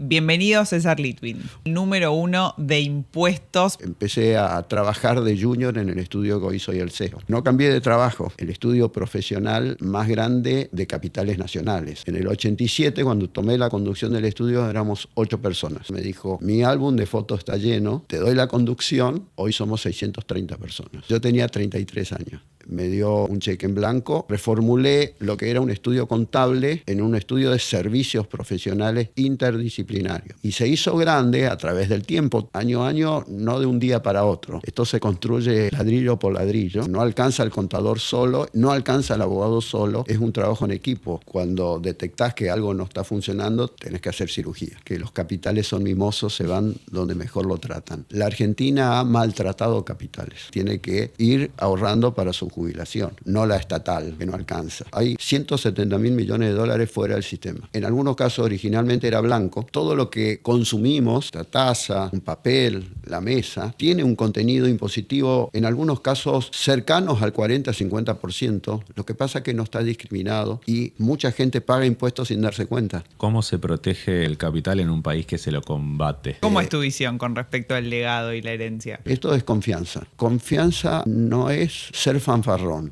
Bienvenido César Litwin, número 1 de impuestos. Empecé a trabajar de junior en el estudio que hoy soy el CEO. No cambié de trabajo, el estudio profesional más grande de capitales nacionales. En el 87, cuando tomé la conducción del estudio, éramos 8 personas. Me dijo, mi álbum de fotos está lleno, te doy la conducción, hoy somos 630 personas. Yo tenía 33 años. Me dio un cheque en blanco, reformulé lo que era un estudio contable en un estudio de servicios profesionales interdisciplinarios. Y se hizo grande a través del tiempo, año a año, no de un día para otro. Esto se construye ladrillo por ladrillo. No alcanza el contador solo, no alcanza el abogado solo, es un trabajo en equipo. Cuando detectás que algo no está funcionando, tenés que hacer cirugía. Que los capitales son mimosos, se van donde mejor lo tratan. La Argentina ha maltratado capitales. Tiene que ahorrando para su jubilación, no la estatal, que no alcanza. Hay 170.000 millones de dólares fuera del sistema. En algunos casos originalmente era blanco. Todo lo que consumimos, la taza, un papel, la mesa, tiene un contenido impositivo, en algunos casos cercanos al 40-50%. Lo que pasa es que no está discriminado y mucha gente paga impuestos sin darse cuenta. ¿Cómo se protege el capital en un país que se lo combate? ¿Cómo es tu visión con respecto al legado y la herencia? Esto es confianza. Confianza no es ser fanfarrón.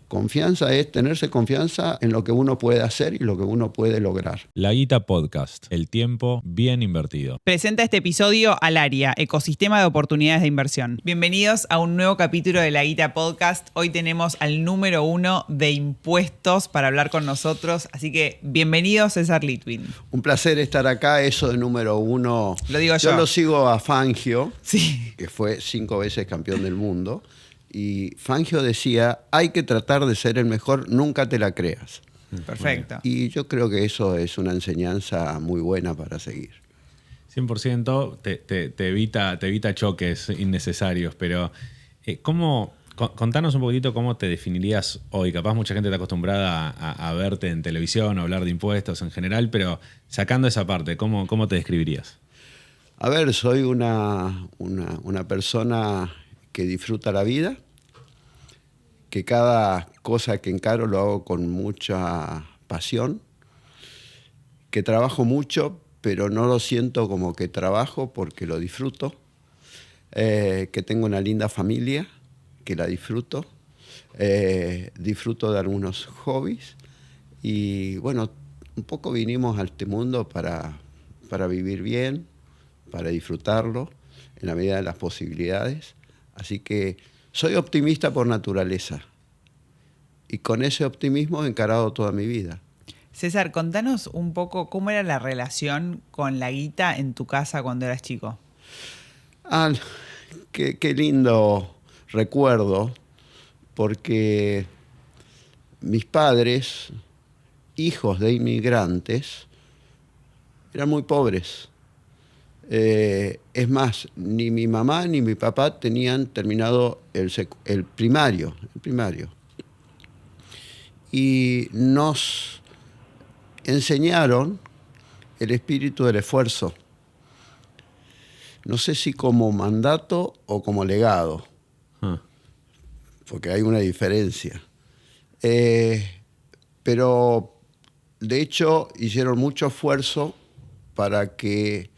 Confianza es tenerse confianza en lo que uno puede hacer y lo que uno puede lograr. La Guita Podcast, el tiempo bien invertido. Presenta este episodio Alaria, ecosistema de oportunidades de inversión. Bienvenidos a un nuevo capítulo de La Guita Podcast. Hoy tenemos al número 1 de impuestos para hablar con nosotros, así que bienvenido César Litwin. Un placer estar acá. Eso de número 1, lo digo yo. Yo lo sigo a Fangio, sí, que fue 5 veces campeón del mundo. Y Fangio decía, hay que tratar de ser el mejor, nunca te la creas. Perfecto. Y yo creo que eso es una enseñanza muy buena para seguir. 100% te evita choques innecesarios, pero contanos un poquitito cómo te definirías hoy. Capaz mucha gente está acostumbrada a verte en televisión, a hablar de impuestos en general, pero sacando esa parte, ¿cómo te describirías? A ver, soy una persona que disfruta la vida, que cada cosa que encaro lo hago con mucha pasión, que trabajo mucho, pero no lo siento como que trabajo porque lo disfruto, que tengo una linda familia, que la disfruto, disfruto de algunos hobbies y bueno, un poco vinimos a este mundo para vivir bien, para disfrutarlo en la medida de las posibilidades. Así que soy optimista por naturaleza y con ese optimismo he encarado toda mi vida. César, contanos un poco cómo era la relación con la guita en tu casa cuando eras chico. Qué lindo recuerdo, porque mis padres, hijos de inmigrantes, eran muy pobres. Es más, ni mi mamá ni mi papá tenían terminado el primario. Y nos enseñaron el espíritu del esfuerzo. No sé si como mandato o como legado, porque hay una diferencia. Pero, de hecho, hicieron mucho esfuerzo para que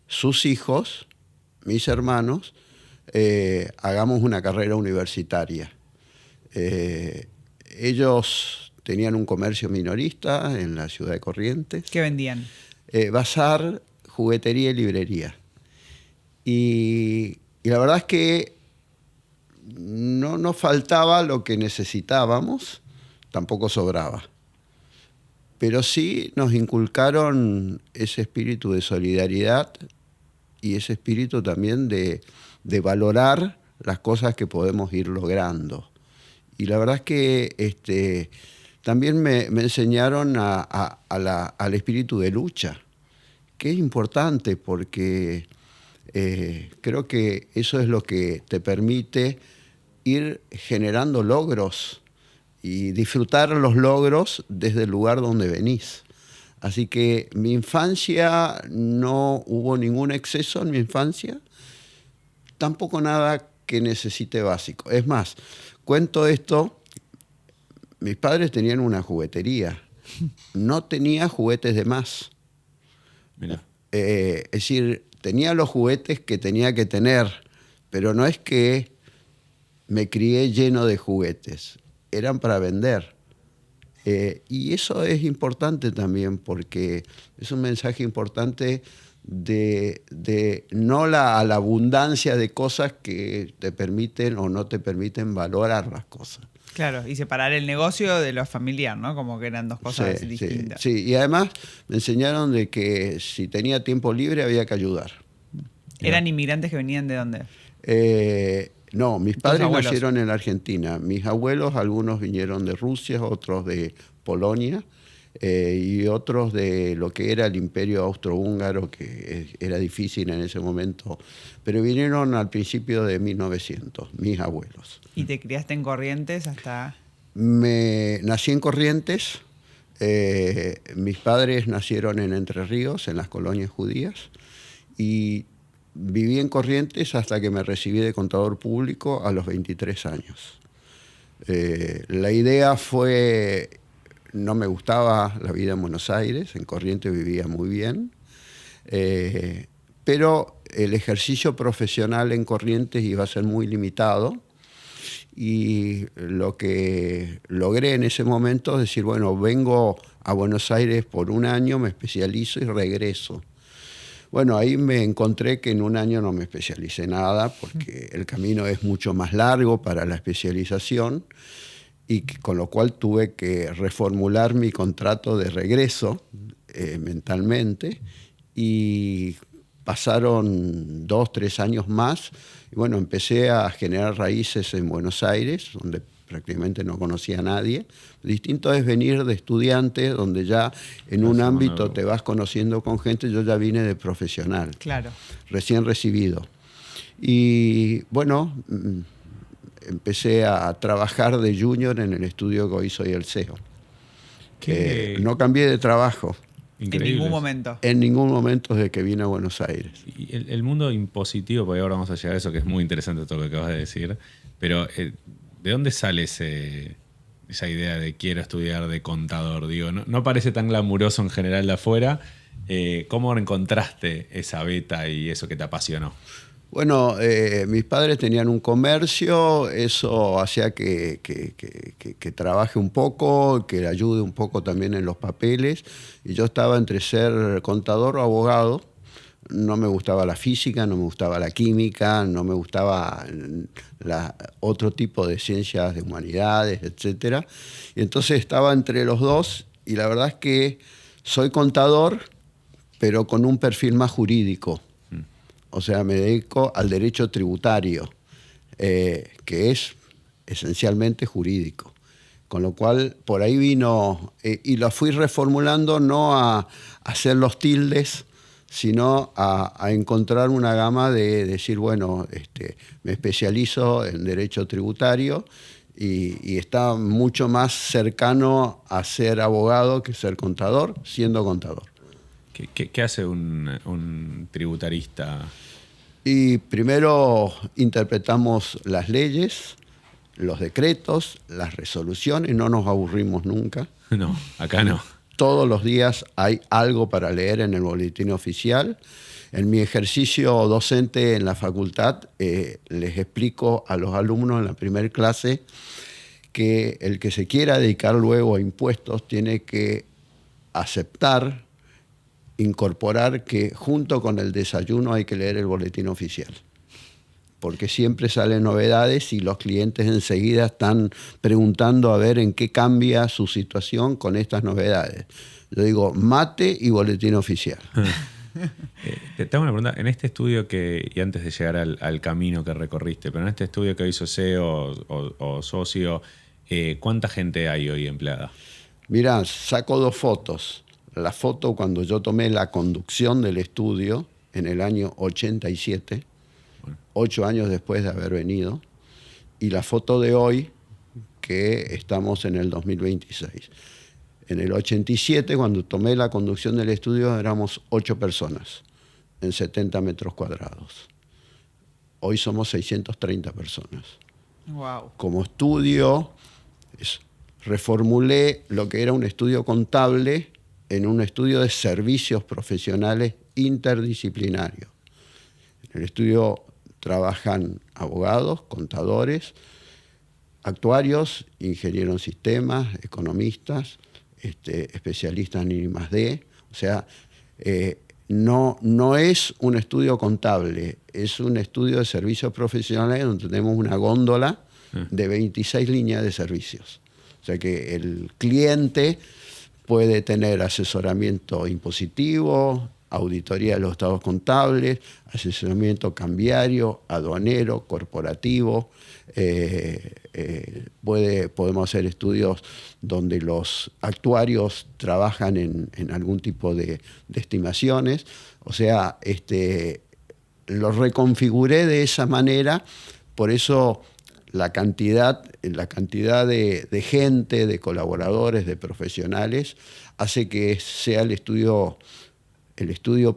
sus hijos, mis hermanos, hagamos una carrera universitaria. Ellos tenían un comercio minorista en la ciudad de Corrientes. ¿Qué vendían? Bazar, juguetería y librería. Y la verdad es que no nos faltaba lo que necesitábamos, tampoco sobraba. Pero sí nos inculcaron ese espíritu de solidaridad y ese espíritu también de valorar las cosas que podemos ir logrando. Y la verdad es que también me enseñaron al espíritu de lucha, que es importante porque creo que eso es lo que te permite ir generando logros y disfrutar los logros desde el lugar donde venís. Así que mi infancia no hubo ningún exceso en mi infancia, tampoco nada que necesite básico. Es más, cuento esto, mis padres tenían una juguetería, no tenía juguetes de más. Mirá. Es decir, tenía los juguetes que tenía que tener, pero no es que me crié lleno de juguetes, eran para vender. Y eso es importante también porque es un mensaje importante de no a la abundancia de cosas que te permiten o no te permiten valorar las cosas. Claro, y separar el negocio de lo familiar, ¿no? Como que eran dos cosas distintas. Sí, y además me enseñaron de que si tenía tiempo libre había que ayudar. ¿Eran inmigrantes que venían de dónde? No, mis padres nacieron en Argentina. Mis abuelos, algunos vinieron de Rusia, otros de Polonia y otros de lo que era el Imperio Austrohúngaro, que era difícil en ese momento, pero vinieron al principio de 1900, mis abuelos. ¿Y te criaste en Corrientes hasta...? Nací en Corrientes. Mis padres nacieron en Entre Ríos, en las colonias judías, y viví en Corrientes hasta que me recibí de contador público a los 23 años. La idea fue, no me gustaba la vida en Buenos Aires, en Corrientes vivía muy bien, pero el ejercicio profesional en Corrientes iba a ser muy limitado y lo que logré en ese momento es decir, bueno, vengo a Buenos Aires por un año, me especializo y regreso. Bueno, ahí me encontré que en un año no me especialicé nada porque el camino es mucho más largo para la especialización y con lo cual tuve que reformular mi contrato de regreso mentalmente y pasaron 2, 3 años más y bueno, empecé a generar raíces en Buenos Aires, donde prácticamente no conocía a nadie. Distinto es venir de estudiante, donde ya en un ámbito te vas conociendo con gente. Yo ya vine de profesional, claro, recién recibido. Y bueno, empecé a trabajar de junior en el estudio que hoy soy el CEO. No cambié de trabajo. Increíble. En ningún momento. En ningún momento desde que vine a Buenos Aires. Y el mundo impositivo, porque ahora vamos a llegar a eso, que es muy interesante todo lo que acabas de decir, pero ¿de dónde sale esa idea de quiero estudiar de contador? Digo, no parece tan glamuroso en general de afuera. ¿Cómo encontraste esa beta y eso que te apasionó? Bueno, mis padres tenían un comercio, eso hacía que trabaje un poco, que ayude un poco también en los papeles. Y yo estaba entre ser contador o abogado. No me gustaba la física, no me gustaba la química, no me gustaba otro tipo de ciencias de humanidades, etc. Y entonces estaba entre los dos y la verdad es que soy contador, pero con un perfil más jurídico. O sea, me dedico al derecho tributario, que es esencialmente jurídico. Con lo cual, por ahí vino, y lo fui reformulando no a hacer los tildes, sino a encontrar una gama de decir, bueno, me especializo en derecho tributario y está mucho más cercano a ser abogado que ser contador, siendo contador. ¿Qué hace un tributarista? Y primero interpretamos las leyes, los decretos, las resoluciones, no nos aburrimos nunca. No, acá no. Todos los días hay algo para leer en el boletín oficial. En mi ejercicio docente en la facultad les explico a los alumnos en la primera clase que el que se quiera dedicar luego a impuestos tiene que aceptar, incorporar que junto con el desayuno hay que leer el boletín oficial. Porque siempre salen novedades y los clientes enseguida están preguntando a ver en qué cambia su situación con estas novedades. Yo digo, mate y boletín oficial. Te hago una pregunta. En este estudio y antes de llegar al camino que recorriste, pero en este estudio que hizo CEO o socio, ¿cuánta gente hay hoy empleada? Mirá, saco 2 fotos. La foto cuando yo tomé la conducción del estudio en el año 87, 8 años después de haber venido, y la foto de hoy, que estamos en el 2026. En el 87, cuando tomé la conducción del estudio, éramos 8 personas en 70 metros cuadrados. Hoy somos 630 personas. Wow. Como estudio, reformulé lo que era un estudio contable en un estudio de servicios profesionales interdisciplinario. En el estudio trabajan abogados, contadores, actuarios, ingenieros en sistemas, economistas, especialistas en I+D. O sea, no es un estudio contable, es un estudio de servicios profesionales donde tenemos una góndola de 26 líneas de servicios. O sea que el cliente puede tener asesoramiento impositivo, auditoría de los estados contables, asesoramiento cambiario, aduanero, corporativo. Podemos hacer estudios donde los actuarios trabajan en algún tipo de estimaciones. O sea, lo reconfiguré de esa manera, por eso la cantidad de gente, de colaboradores, de profesionales, hace que sea el estudio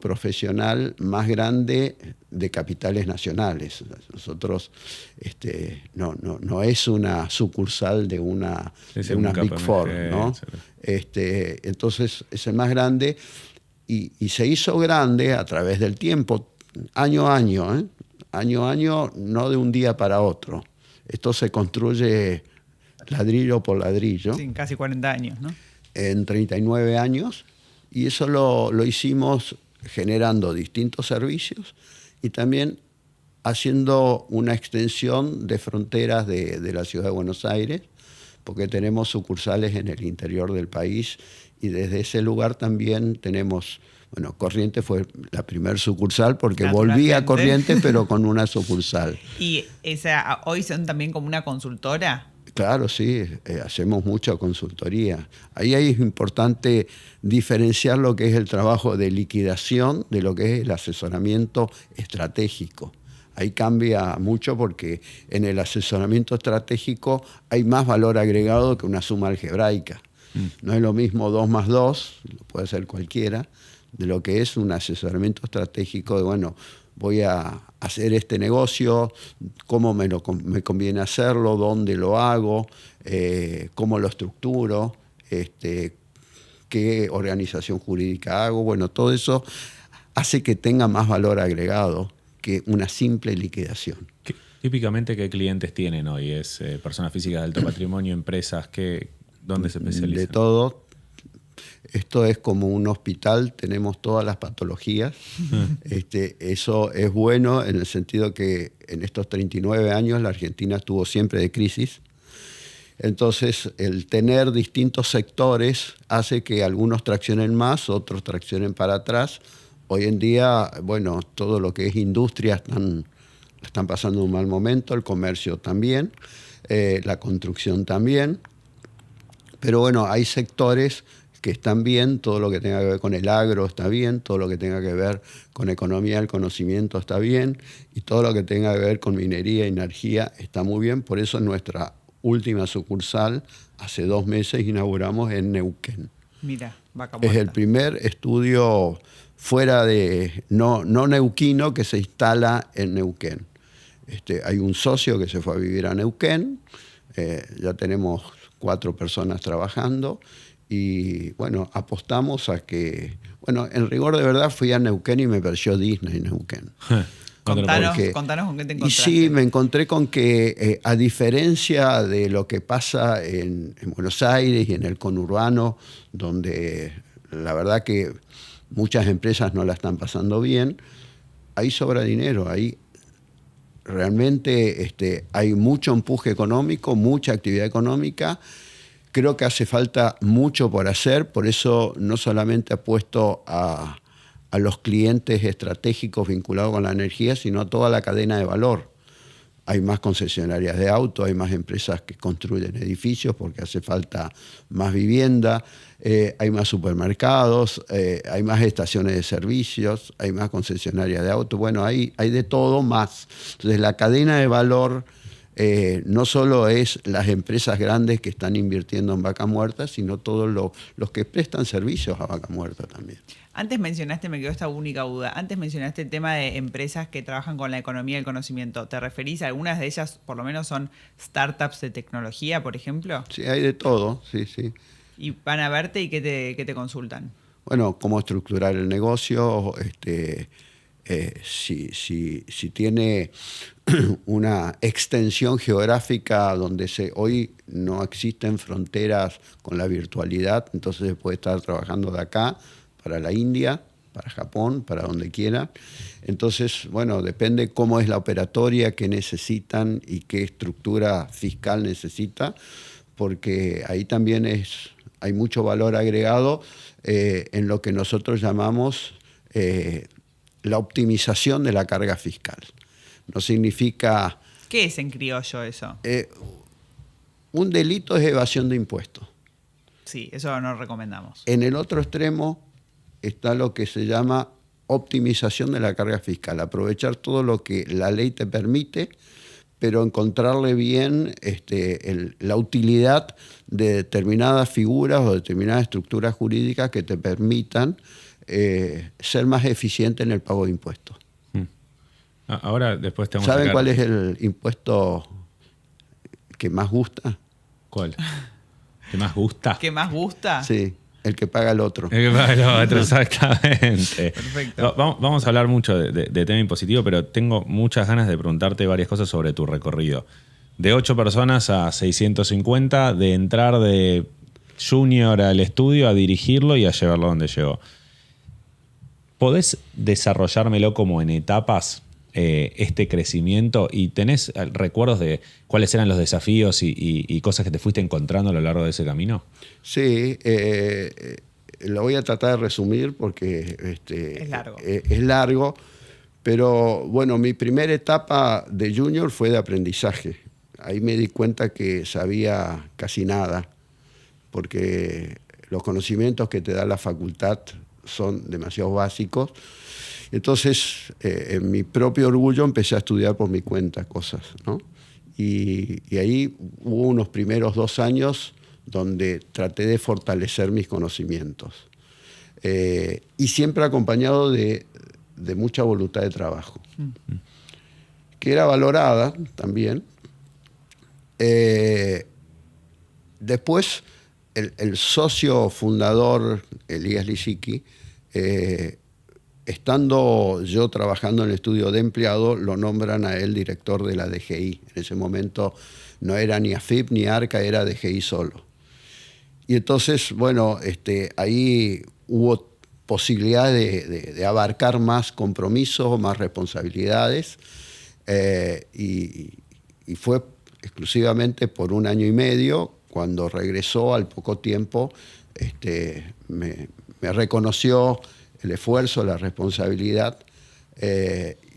profesional más grande de capitales nacionales. Nosotros no es una sucursal de una Big Four, ¿no? Entonces es el más grande y se hizo grande a través del tiempo, año a año, no de un día para otro. Esto se construye ladrillo por ladrillo. Sí, en casi 40 años, ¿no? En 39 años. Y eso lo hicimos generando distintos servicios y también haciendo una extensión de fronteras de la ciudad de Buenos Aires, porque tenemos sucursales en el interior del país y desde ese lugar también tenemos, Corrientes fue la primer sucursal porque volví a Corrientes pero con una sucursal. ¿Y hoy son también como una consultora? Claro, sí, hacemos mucha consultoría. Ahí es importante diferenciar lo que es el trabajo de liquidación de lo que es el asesoramiento estratégico. Ahí cambia mucho porque en el asesoramiento estratégico hay más valor agregado que una suma algebraica. No es lo mismo 2 más 2, lo puede hacer cualquiera, de lo que es un asesoramiento estratégico de, voy a hacer este negocio, cómo me conviene hacerlo, dónde lo hago, cómo lo estructuro, qué organización jurídica hago. Todo eso hace que tenga más valor agregado que una simple liquidación. Típicamente, ¿qué clientes tienen hoy? ¿Es personas físicas de alto patrimonio, empresas? ¿Dónde se especializan? De todo. Esto es como un hospital, tenemos todas las patologías. Eso es bueno en el sentido que en estos 39 años la Argentina estuvo siempre de crisis. Entonces, el tener distintos sectores hace que algunos traccionen más, otros traccionen para atrás. Hoy en día, todo lo que es industria están pasando un mal momento, el comercio también, la construcción también. Pero hay sectores que están bien, todo lo que tenga que ver con el agro está bien, todo lo que tenga que ver con economía del conocimiento está bien, y todo lo que tenga que ver con minería y energía está muy bien. Por eso en nuestra última sucursal, hace 2 meses, inauguramos en Neuquén. Mira, Vaca Muerta. Es el primer estudio fuera de, no neuquino, que se instala en Neuquén. Hay un socio que se fue a vivir a Neuquén, ya tenemos 4 personas trabajando. Y apostamos a que... en rigor de verdad fui a Neuquén y me pareció Disney Neuquén. Contanos con qué te encontraste. Y sí, me encontré con que a diferencia de lo que pasa en Buenos Aires y en el conurbano, donde la verdad que muchas empresas no la están pasando bien, ahí sobra dinero, ahí realmente hay mucho empuje económico, mucha actividad económica. Creo que hace falta mucho por hacer, por eso no solamente apuesto a los clientes estratégicos vinculados con la energía, sino a toda la cadena de valor. Hay más concesionarias de autos, hay más empresas que construyen edificios porque hace falta más vivienda, hay más supermercados, hay más estaciones de servicios, hay más concesionarias de autos. hay de todo más. Entonces la cadena de valor no solo es las empresas grandes que están invirtiendo en Vaca Muerta, sino todos los que prestan servicios a Vaca Muerta también. Antes mencionaste, me quedó esta única duda, antes mencionaste el tema de empresas que trabajan con la economía del conocimiento. ¿Te referís a algunas de ellas, por lo menos son startups de tecnología, por ejemplo? Sí, hay de todo, sí. Y van a verte y ¿qué te consultan? bueno, cómo estructurar el negocio, si tiene una extensión geográfica donde hoy no existen fronteras con la virtualidad, entonces se puede estar trabajando de acá para la India, para Japón, para donde quiera. Entonces, bueno, depende cómo es la operatoria, qué necesitan y qué estructura fiscal necesita, porque ahí también hay mucho valor agregado en lo que nosotros llamamos la optimización de la carga fiscal. No significa... ¿Qué es en criollo eso? Un delito es evasión de impuestos. Sí, eso no recomendamos. En el otro extremo está lo que se llama optimización de la carga fiscal, aprovechar todo lo que la ley te permite, pero encontrarle bien la utilidad de determinadas figuras o determinadas estructuras jurídicas que te permitan ser más eficiente en el pago de impuestos. Ahora, después te vamos ¿Saben a sacar... cuál es el impuesto que más gusta? ¿Cuál? ¿Qué más gusta? ¿Qué más gusta? Sí, el que paga el otro. El que paga el otro, exactamente. Perfecto. Vamos a hablar mucho de tema impositivo, pero tengo muchas ganas de preguntarte varias cosas sobre tu recorrido. De 8 personas a 650, de entrar de junior al estudio a dirigirlo y a llevarlo donde llegó. ¿Podés desarrollármelo como en etapas este crecimiento? ¿Y tenés recuerdos de cuáles eran los desafíos y cosas que te fuiste encontrando a lo largo de ese camino? Sí, lo voy a tratar de resumir porque Es largo. Es largo, pero bueno, mi primera etapa de junior fue de aprendizaje. Ahí me di cuenta que sabía casi nada, porque los conocimientos que te da la facultad son demasiado básicos. Entonces, en mi propio orgullo empecé a estudiar por mi cuenta cosas, ¿no? Y ahí hubo unos primeros 2 años donde traté de fortalecer mis conocimientos. Y siempre acompañado de mucha voluntad de trabajo, que era valorada también. Después, el socio fundador, Elías Lisicki, estando yo trabajando en el estudio de empleado, lo nombran a él director de la DGI. En ese momento no era ni AFIP ni ARCA, era DGI solo. Y entonces, bueno, ahí hubo posibilidad de abarcar más compromisos, más responsabilidades, y fue exclusivamente por 1 año y medio. Cuando regresó al poco tiempo, me reconoció el esfuerzo, la responsabilidad,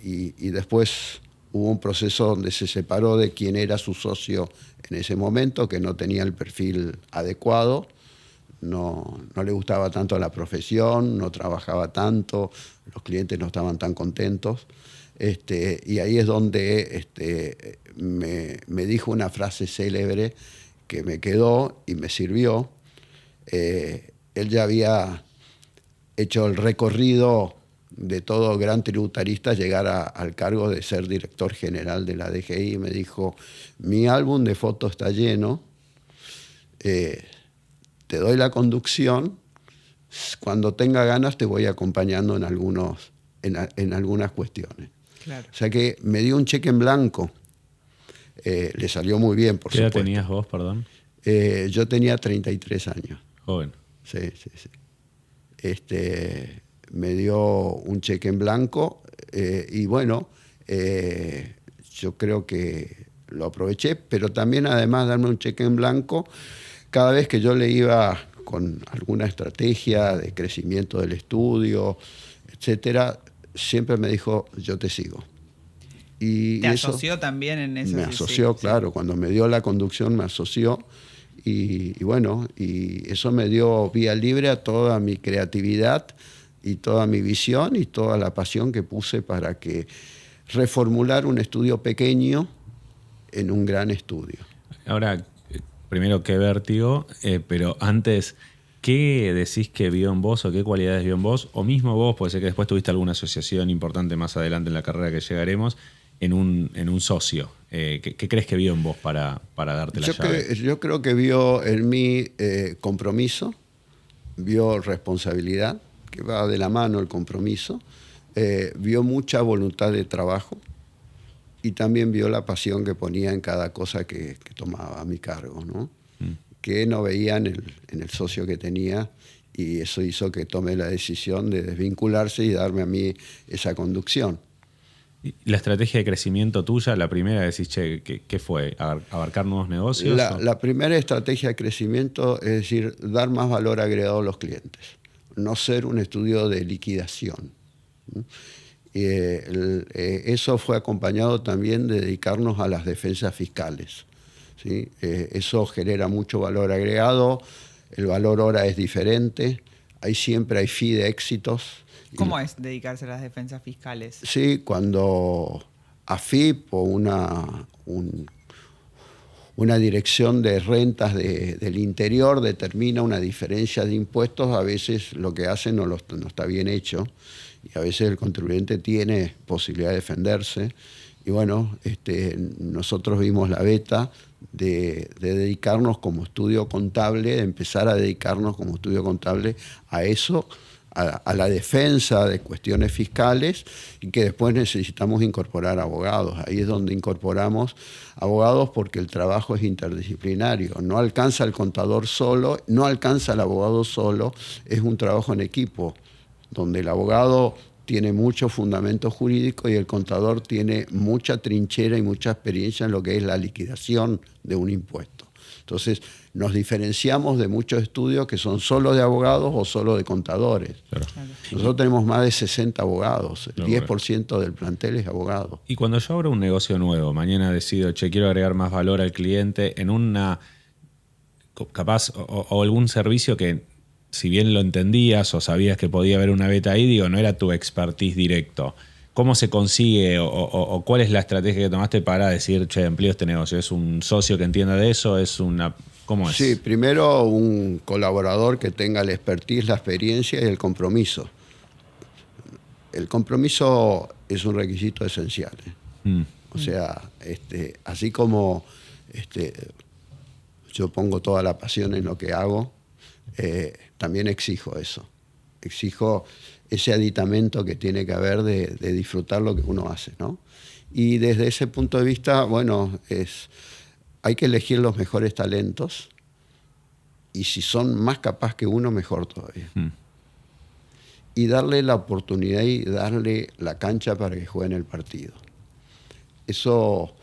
y después hubo un proceso donde se separó de quien era su socio en ese momento, que no tenía el perfil adecuado, no le gustaba tanto la profesión, no trabajaba tanto, los clientes no estaban tan contentos. Y ahí es donde me dijo una frase célebre que me quedó y me sirvió. Él ya había hecho el recorrido de todo gran tributarista, llegar al cargo de ser director general de la DGI, y me dijo: mi álbum de fotos está lleno, te doy la conducción, cuando tenga ganas te voy acompañando en algunas cuestiones. Claro. O sea que me dio un cheque en blanco. Le salió muy bien, por supuesto. ¿Qué edad tenías vos, perdón? Yo tenía 33 años. Joven. Sí. Me dio un cheque en blanco, y bueno, yo creo que lo aproveché, pero también, además de darme un cheque en blanco, cada vez que yo le iba con alguna estrategia de crecimiento del estudio, etcétera, siempre me dijo: yo te sigo. Y ¿Te eso asoció también en eso? me asoció, claro. Cuando me dio la conducción me asoció, y bueno, y eso me dio vía libre a toda mi creatividad y toda mi visión y toda la pasión que puse para que reformular un estudio pequeño en un gran estudio. Ahora, primero, qué vértigo, pero antes, ¿qué decís que vio en vos o qué cualidades vio en vos? O mismo vos, puede ser que después tuviste alguna asociación importante más adelante en la carrera que llegaremos, en un socio. ¿Qué crees que vio en vos para darte la llave? Yo creo que vio en mí compromiso, vio responsabilidad, que va de la mano el compromiso, vio mucha voluntad de trabajo y también vio la pasión que ponía en cada cosa que tomaba a mi cargo, ¿no? Que no veía en el socio que tenía, y eso hizo que tome la decisión de desvincularse y darme a mí esa conducción. ¿Y la estrategia de crecimiento tuya, la primera, decís, che, ¿qué fue? ¿Abarcar nuevos negocios? La primera estrategia de crecimiento es decir, dar más valor agregado a los clientes, no ser un estudio de liquidación. Eso fue acompañado también de dedicarnos a las defensas fiscales, ¿sí? Eso genera mucho valor agregado, el valor hora es diferente, siempre hay fee de éxitos. ¿Cómo es dedicarse a las defensas fiscales? Sí, cuando AFIP o una dirección de rentas del interior determina una diferencia de impuestos, a veces lo que hacen no está bien hecho y a veces el contribuyente tiene posibilidad de defenderse. Y bueno, nosotros vimos la beta de dedicarnos como estudio contable, de empezar a dedicarnos como estudio contable a eso, a la defensa de cuestiones fiscales, y que después necesitamos incorporar abogados. Ahí es donde incorporamos abogados porque el trabajo es interdisciplinario. No alcanza el contador solo, no alcanza el abogado solo, es un trabajo en equipo, donde el abogado tiene mucho fundamento jurídico y el contador tiene mucha trinchera y mucha experiencia en lo que es la liquidación de un impuesto. Entonces, nos diferenciamos de muchos estudios que son solo de abogados o solo de contadores. Claro. Nosotros tenemos más de 60 abogados, el 10% del plantel es abogado. Y cuando yo abro un negocio nuevo, mañana decido, quiero agregar más valor al cliente en una, capaz, o algún servicio que, si bien lo entendías o sabías que podía haber una beta ahí, digo, no era tu expertise directo. ¿Cómo se consigue o cuál es la estrategia que tomaste para decir, empleo este negocio? ¿Es un socio que entienda de eso? ¿Cómo es? Sí, primero un colaborador que tenga la expertise, la experiencia y el compromiso. El compromiso es un requisito esencial. O sea, así como yo pongo toda la pasión en lo que hago, también exijo eso. Exijo ese aditamento que tiene que haber de disfrutar lo que uno hace, ¿no? Y desde ese punto de vista, bueno, hay que elegir los mejores talentos y si son más capaces que uno, mejor todavía. Y darle la oportunidad y darle la cancha para que jueguen el partido. Eso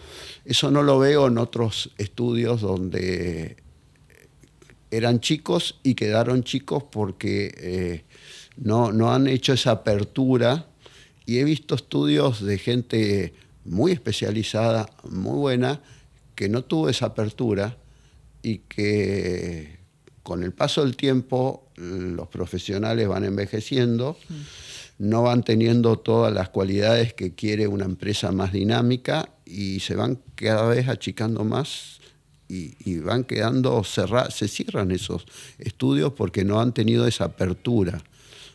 no lo veo en otros estudios donde eran chicos y quedaron chicos porque no han hecho esa apertura, y he visto estudios de gente muy especializada, muy buena, que no tuvo esa apertura y que con el paso del tiempo los profesionales van envejeciendo, no van teniendo todas las cualidades que quiere una empresa más dinámica y se van cada vez achicando más y van quedando cerrados, se cierran esos estudios porque no han tenido esa apertura.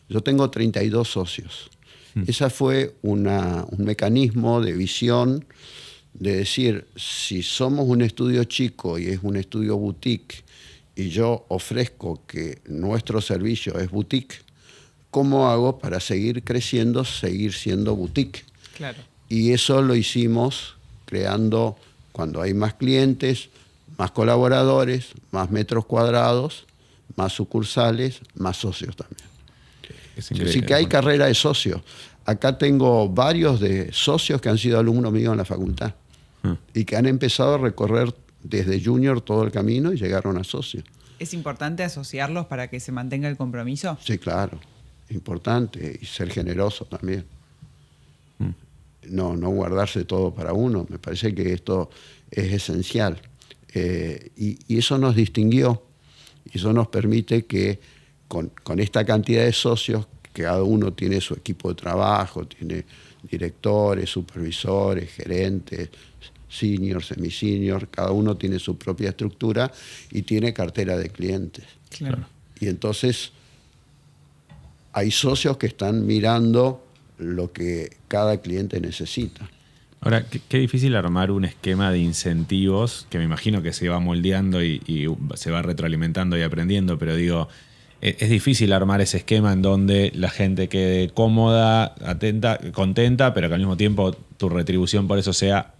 Yo tengo 32 socios. Esa fue un mecanismo de visión de decir, si somos un estudio chico y es un estudio boutique y yo ofrezco que nuestro servicio es boutique, ¿cómo hago para seguir creciendo, seguir siendo boutique? Claro. Y eso lo hicimos creando, cuando hay más clientes, más colaboradores, más metros cuadrados, más sucursales, más socios también. Así que hay carrera de socios. Acá tengo varios de socios que han sido alumnos míos en la facultad y que han empezado a recorrer desde junior todo el camino y llegaron a socios. ¿Es importante asociarlos para que se mantenga el compromiso? Sí, claro. Importante. Y ser generoso también. No guardarse todo para uno. Me parece que esto es esencial. Y eso nos distinguió. Y eso nos permite que con esta cantidad de socios, que cada uno tiene su equipo de trabajo, tiene directores, supervisores, gerentes, senior, semi-senior, cada uno tiene su propia estructura y tiene cartera de clientes. Claro. Y entonces hay socios que están mirando lo que cada cliente necesita. Ahora, qué difícil armar un esquema de incentivos que me imagino que se va moldeando y se va retroalimentando y aprendiendo, pero digo, es difícil armar ese esquema en donde la gente quede cómoda, atenta, contenta, pero que al mismo tiempo tu retribución por eso sea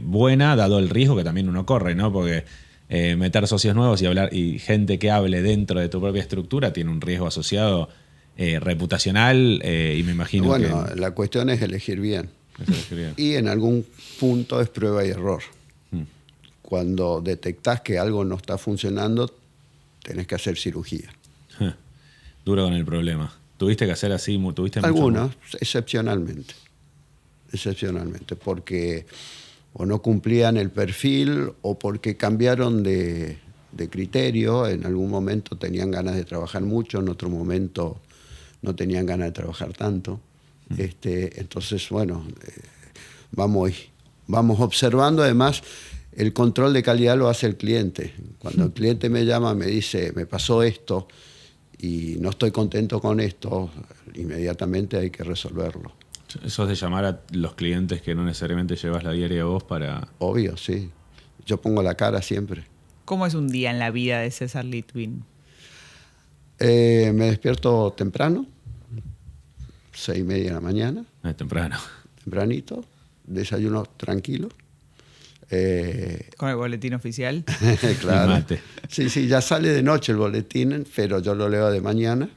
buena, dado el riesgo que también uno corre, ¿no? Porque meter socios nuevos y hablar y gente que hable dentro de tu propia estructura tiene un riesgo asociado reputacional y me imagino bueno, la cuestión es elegir bien. Y en algún punto es prueba y error. Cuando detectás que algo no está funcionando, tenés que hacer cirugía. Duro con el problema. ¿Tuviste que hacer así? Algunos, excepcionalmente. Excepcionalmente, porque o no cumplían el perfil o porque cambiaron de criterio. En algún momento tenían ganas de trabajar mucho, en otro momento no tenían ganas de trabajar tanto. Entonces, bueno, vamos observando. Además, el control de calidad lo hace el cliente. Cuando el cliente me llama, me dice, me pasó esto y no estoy contento con esto, inmediatamente hay que resolverlo. ¿Eso es de llamar a los clientes que no necesariamente llevas la diaria vos para...? Obvio, sí. Yo pongo la cara siempre. ¿Cómo es un día en la vida de César Litwin? Me despierto temprano, 6:30 de la mañana. Temprano. Tempranito, desayuno tranquilo. ¿Con el boletín oficial? Claro. Mate. Sí, ya sale de noche el boletín, pero yo lo leo de mañana.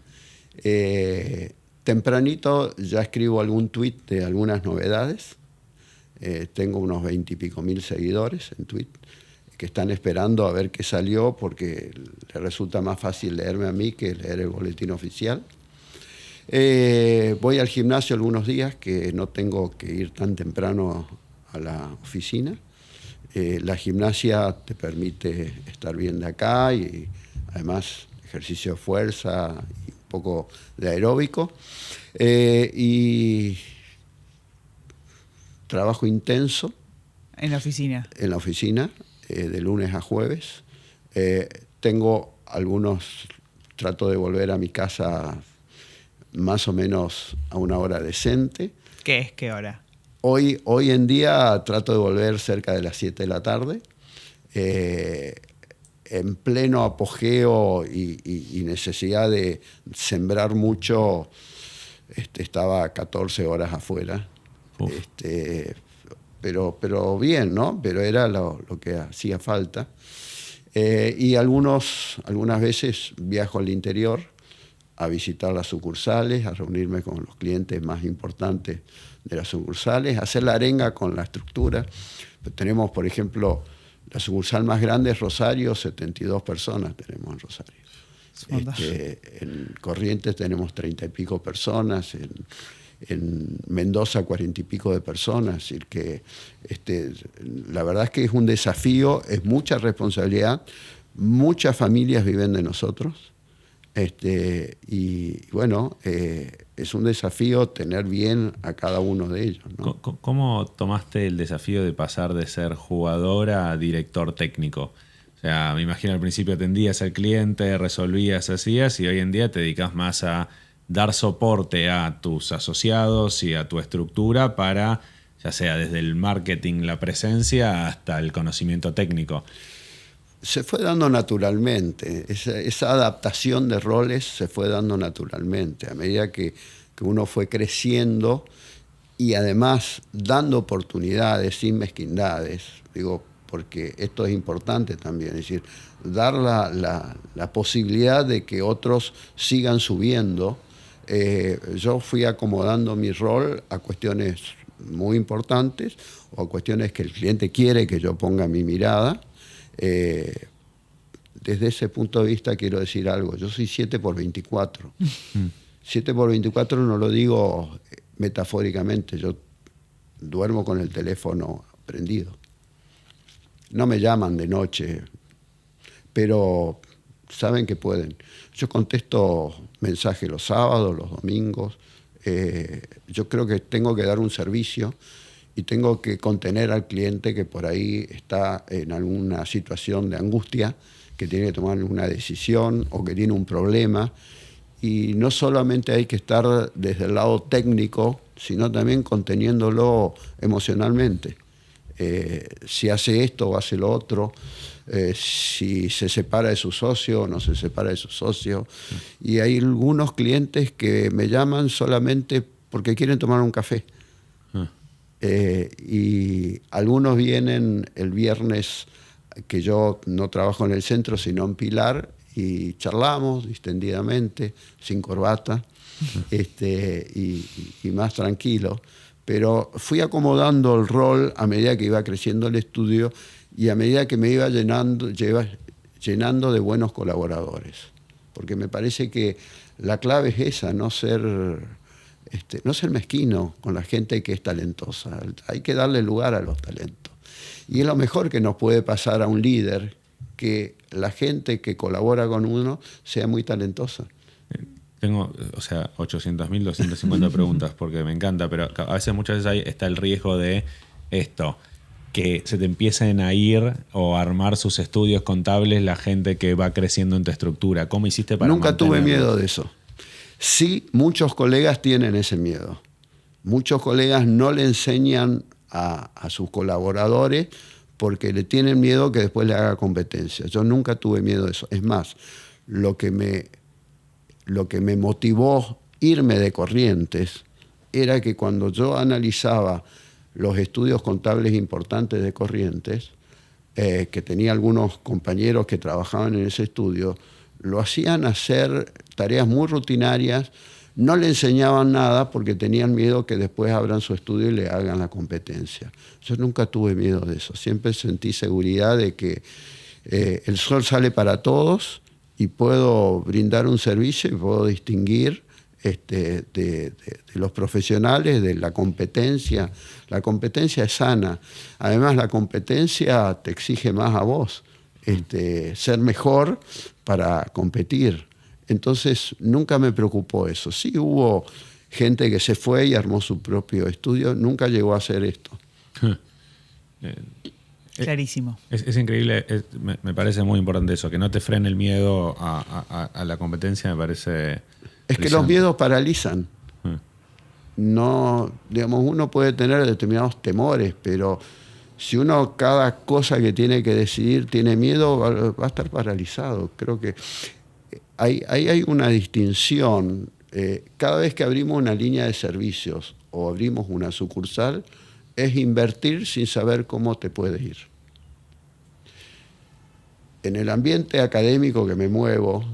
Tempranito ya escribo algún tuit de algunas novedades. Tengo unos 20 y pico mil seguidores en Twitter que están esperando a ver qué salió porque les resulta más fácil leerme a mí que leer el boletín oficial. Voy al gimnasio algunos días que no tengo que ir tan temprano a la oficina. La gimnasia te permite estar bien de acá y además ejercicio de fuerza y un poco de aeróbico. Y trabajo intenso. ¿En la oficina? En la oficina, de lunes a jueves. Trato de volver a mi casa más o menos a una hora decente. ¿Qué es qué hora? Hoy en día trato de volver cerca de las 7 de la tarde, en pleno apogeo y necesidad de sembrar mucho. Estaba 14 horas afuera, pero bien, ¿no? Pero era lo que hacía falta. Y algunas veces viajo al interior a visitar las sucursales, a reunirme con los clientes más importantes de las sucursales, a hacer la arenga con la estructura. Tenemos, por ejemplo, la sucursal más grande es Rosario, 72 personas tenemos en Rosario. En Corrientes tenemos 30 y pico personas, en Mendoza 40 y pico de personas. Es decir, que la verdad es que es un desafío, es mucha responsabilidad. Muchas familias viven de nosotros. Y bueno, es un desafío tener bien a cada uno de ellos, ¿no? ¿Cómo tomaste el desafío de pasar de ser jugador a director técnico? O sea, me imagino al principio atendías al cliente, resolvías, hacías, y hoy en día te dedicas más a dar soporte a tus asociados y a tu estructura para, ya sea desde el marketing, la presencia, hasta el conocimiento técnico. Se fue dando naturalmente, esa adaptación de roles se fue dando naturalmente a medida que uno fue creciendo y además dando oportunidades sin mezquindades, digo, porque esto es importante también, es decir, dar la posibilidad de que otros sigan subiendo. Yo fui acomodando mi rol a cuestiones muy importantes o a cuestiones que el cliente quiere que yo ponga mi mirada. Desde ese punto de vista quiero decir algo. Yo soy 7x24. 7x24 no lo digo metafóricamente. Yo duermo con el teléfono prendido. No me llaman de noche, pero saben que pueden. Yo contesto mensajes los sábados, los domingos. Yo creo que tengo que dar un servicio y tengo que contener al cliente que por ahí está en alguna situación de angustia, que tiene que tomar una decisión o que tiene un problema. Y no solamente hay que estar desde el lado técnico, sino también conteniéndolo emocionalmente. si hace esto o hace lo otro, si se separa de su socio o no se separa de su socio. Y hay algunos clientes que me llaman solamente porque quieren tomar un café. Y algunos vienen el viernes, que yo no trabajo en el centro sino en Pilar, y charlamos distendidamente, sin corbata, y más tranquilo. Pero fui acomodando el rol a medida que iba creciendo el estudio y a medida que me iba llenando de buenos colaboradores. Porque me parece que la clave es esa, no ser mezquino con la gente que es talentosa. Hay que darle lugar a los talentos. Y es lo mejor que nos puede pasar a un líder, que la gente que colabora con uno sea muy talentosa. Tengo, 800.000, 250 preguntas porque me encanta, pero a veces, muchas veces está el riesgo de esto, que se te empiecen a ir o a armar sus estudios contables la gente que va creciendo en tu estructura. ¿Cómo hiciste para Nunca tuve mantenerlo? miedo de eso. Sí, muchos colegas tienen ese miedo. Muchos colegas no le enseñan a sus colaboradores porque le tienen miedo que después le haga competencia. Yo nunca tuve miedo de eso. Es más, lo que me motivó irme de Corrientes era que cuando yo analizaba los estudios contables importantes de Corrientes, que tenía algunos compañeros que trabajaban en ese estudio, lo hacían hacer tareas muy rutinarias, no le enseñaban nada porque tenían miedo que después abran su estudio y le hagan la competencia. Yo nunca tuve miedo de eso, siempre sentí seguridad de que el sol sale para todos y puedo brindar un servicio y puedo distinguir de los profesionales, de la competencia. La competencia es sana. Además, la competencia te exige más a vos, ser mejor para competir. Entonces, nunca me preocupó eso. Sí hubo gente que se fue y armó su propio estudio, nunca llegó a hacer esto. Clarísimo. Es increíble, me parece muy importante eso, que no te frene el miedo a la competencia, me parece... Es que los miedos paralizan. No, digamos, uno puede tener determinados temores, pero si uno cada cosa que tiene que decidir tiene miedo, va a estar paralizado. Creo que hay una distinción. Cada vez que abrimos una línea de servicios o abrimos una sucursal, es invertir sin saber cómo te puede ir. En el ambiente académico que me muevo,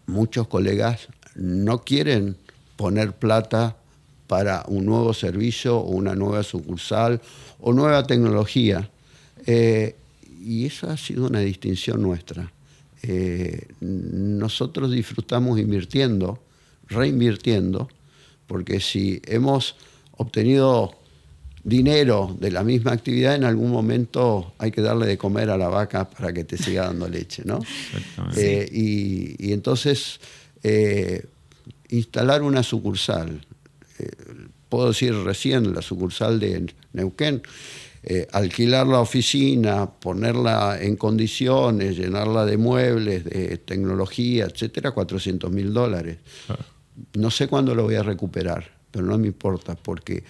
muchos colegas no quieren poner plata para un nuevo servicio o una nueva sucursal o nueva tecnología. Y eso ha sido una distinción nuestra. Nosotros disfrutamos invirtiendo, reinvirtiendo, porque si hemos obtenido dinero de la misma actividad, en algún momento hay que darle de comer a la vaca para que te siga dando leche, ¿no? Y entonces instalar una sucursal, puedo decir recién la sucursal de Neuquén, alquilar la oficina, ponerla en condiciones, llenarla de muebles, de tecnología, etcétera, $400.000. No sé cuándo lo voy a recuperar, pero no me importa, porque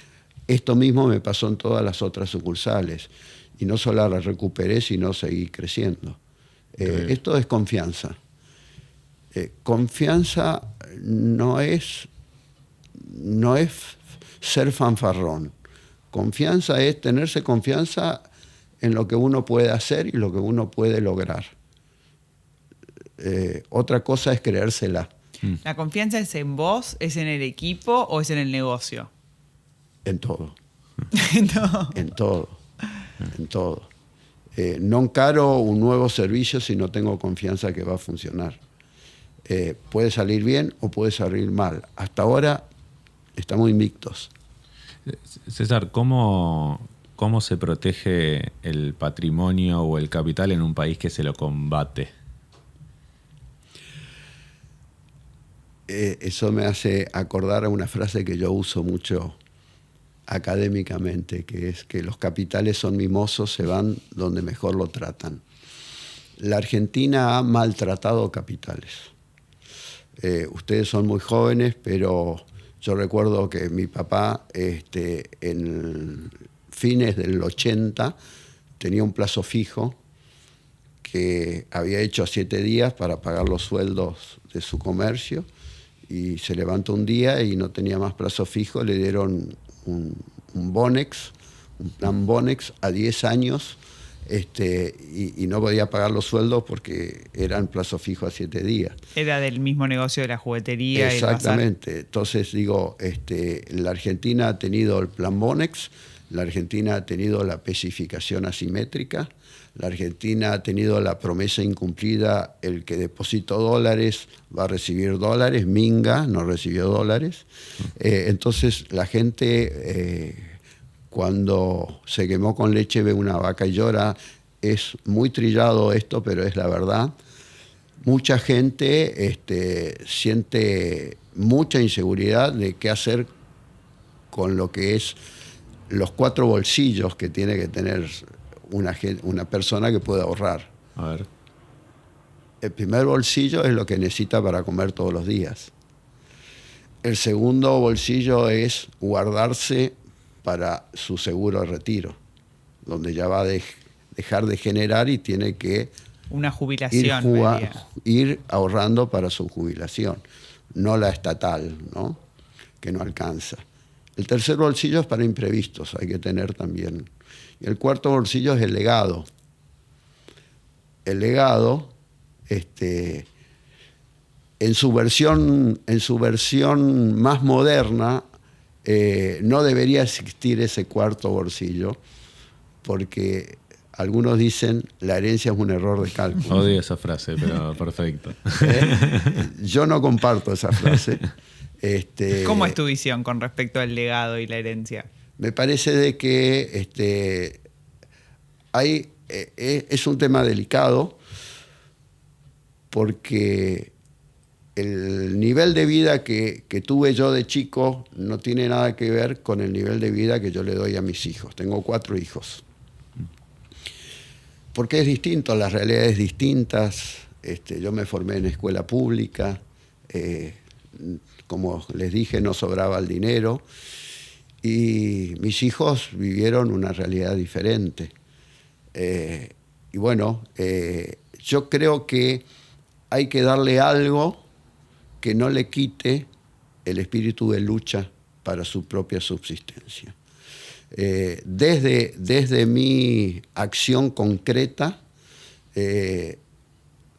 esto mismo me pasó en todas las otras sucursales. Y no solo la recuperé, sino seguí creciendo. Esto es confianza. Confianza no es ser fanfarrón. Confianza es tenerse confianza en lo que uno puede hacer y lo que uno puede lograr. Otra cosa es creérsela. ¿La confianza es en vos, es en el equipo o es en el negocio? En todo. No. En todo. En todo. No encaro un nuevo servicio si no tengo confianza que va a funcionar. Puede salir bien o puede salir mal. Hasta ahora estamos invictos. César, ¿cómo se protege el patrimonio o el capital en un país que se lo combate? Eso me hace acordar a una frase que yo uso mucho académicamente, que es que los capitales son mimosos, se van donde mejor lo tratan. La Argentina ha maltratado capitales. Ustedes son muy jóvenes, pero yo recuerdo que mi papá fines del 80, tenía un plazo fijo que había hecho a 7 días para pagar los sueldos de su comercio, y se levantó un día y no tenía más plazo fijo, le dieron un Bonex, un plan Bonex a 10 años, y no podía pagar los sueldos porque eran plazo fijo a 7 días. Era del mismo negocio de la juguetería. Exactamente. Entonces digo, la Argentina ha tenido el plan Bonex, la Argentina ha tenido la especificación asimétrica, la Argentina ha tenido la promesa incumplida, el que depositó dólares va a recibir dólares, Minga no recibió dólares. Entonces la gente, cuando se quemó con leche ve una vaca y llora, es muy trillado esto, pero es la verdad. Mucha gente siente mucha inseguridad de qué hacer con lo que es los 4 bolsillos que tiene que tener una persona que pueda ahorrar. A ver. El primer bolsillo es lo que necesita para comer todos los días. El segundo bolsillo es guardarse para su seguro de retiro, donde ya va a dejar de generar y tiene que una jubilación, ir ahorrando para su jubilación, no la estatal, ¿no? Que no alcanza. El tercer bolsillo es para imprevistos, hay que tener también. Y el cuarto bolsillo es el legado. El legado, en su versión más moderna, no debería existir ese cuarto bolsillo, porque algunos dicen la herencia es un error de cálculo. Odio esa frase, pero perfecto. Yo no comparto esa frase. ¿Cómo es tu visión con respecto al legado y la herencia? Me parece de que es un tema delicado, porque el nivel de vida que tuve yo de chico no tiene nada que ver con el nivel de vida que yo le doy a mis hijos. Tengo 4 hijos. Porque es distinto, las realidades distintas. Yo me formé en escuela pública, como les dije, no sobraba el dinero, y mis hijos vivieron una realidad diferente. Y bueno, yo creo que hay que darle algo que no le quite el espíritu de lucha para su propia subsistencia. Desde mi acción concreta,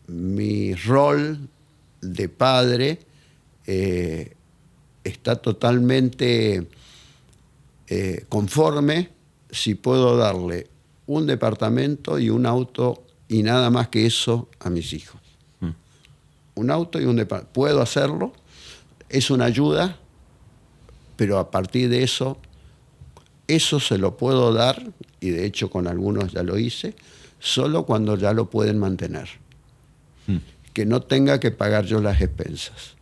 mi rol de padre está totalmente conforme si puedo darle un departamento y un auto y nada más que eso a mis hijos. Un auto y un departamento. Puedo hacerlo, es una ayuda, pero a partir de eso se lo puedo dar, y de hecho con algunos ya lo hice, solo cuando ya lo pueden mantener. Que no tenga que pagar yo las expensas.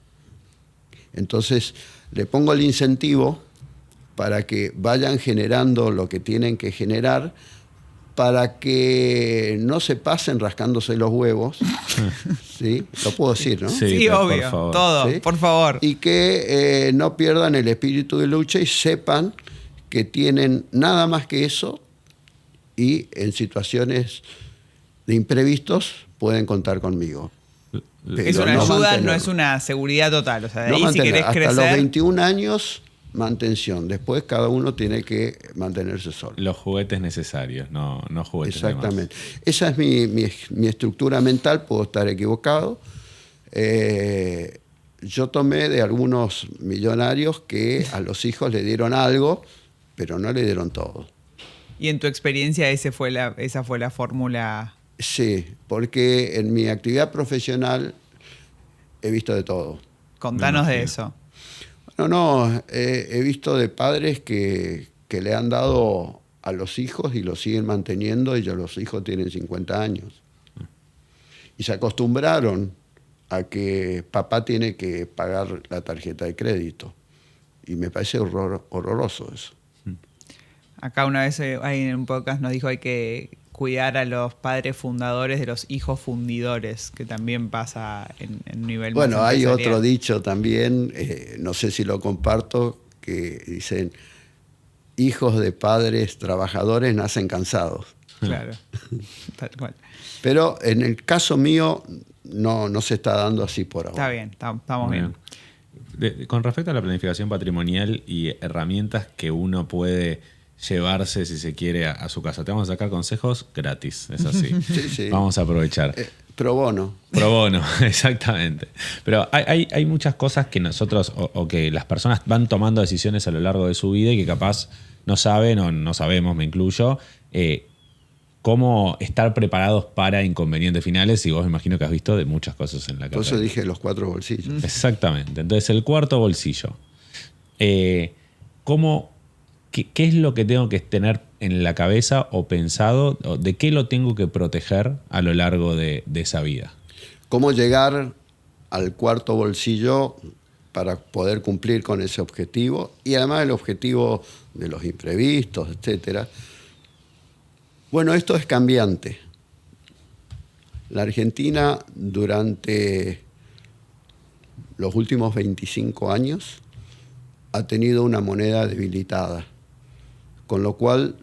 Entonces le pongo el incentivo para que vayan generando lo que tienen que generar, para que no se pasen rascándose los huevos. ¿Sí? Lo puedo decir, ¿no? Sí, obvio, por favor. Todo, ¿sí? Por favor. Y que no pierdan el espíritu de lucha y sepan que tienen nada más que eso, y en situaciones de imprevistos pueden contar conmigo. Es una ayuda, no es una seguridad total. O sea, de no ahí si querés crecer... Hasta los 21 años, mantención. Después cada uno tiene que mantenerse solo. Los juguetes necesarios, no juguetes. Exactamente. Esa es mi estructura mental, puedo estar equivocado. Yo tomé de algunos millonarios que a los hijos le dieron algo, pero no le dieron todo. ¿Y en tu experiencia esa fue la fórmula? Sí, porque en mi actividad profesional he visto de todo. Contanos de eso. No, he visto de padres que le han dado a los hijos y los siguen manteniendo, y ya los hijos tienen 50 años. Y se acostumbraron a que papá tiene que pagar la tarjeta de crédito. Y me parece horroroso eso. Acá una vez alguien en un podcast nos dijo hay que cuidar a los padres fundadores de los hijos fundidores, que también pasa en un nivel bueno, más hay empresarial. otro dicho también, no sé si lo comparto, que dicen, hijos de padres trabajadores nacen cansados. Claro, tal cual. Pero en el caso mío no se está dando así por ahora. Está bien, estamos bien. Con respecto a la planificación patrimonial y herramientas que uno puede llevarse, si se quiere, a su casa. Te vamos a sacar consejos gratis, es así. Sí. Vamos a aprovechar. Pro bono. Pro bono, exactamente. Pero hay muchas cosas que nosotros o que las personas van tomando decisiones a lo largo de su vida y que capaz no saben o no sabemos, me incluyo, cómo estar preparados para inconvenientes finales. Y vos me imagino que has visto de muchas cosas en la carrera. Por eso dije los 4 bolsillos. Exactamente. Entonces, el cuarto bolsillo. ¿Qué es lo que tengo que tener en la cabeza o pensado? ¿De qué lo tengo que proteger a lo largo de esa vida? ¿Cómo llegar al cuarto bolsillo para poder cumplir con ese objetivo? Y además el objetivo de los imprevistos, etcétera. Bueno, esto es cambiante. La Argentina durante los últimos 25 años ha tenido una moneda debilitada, con lo cual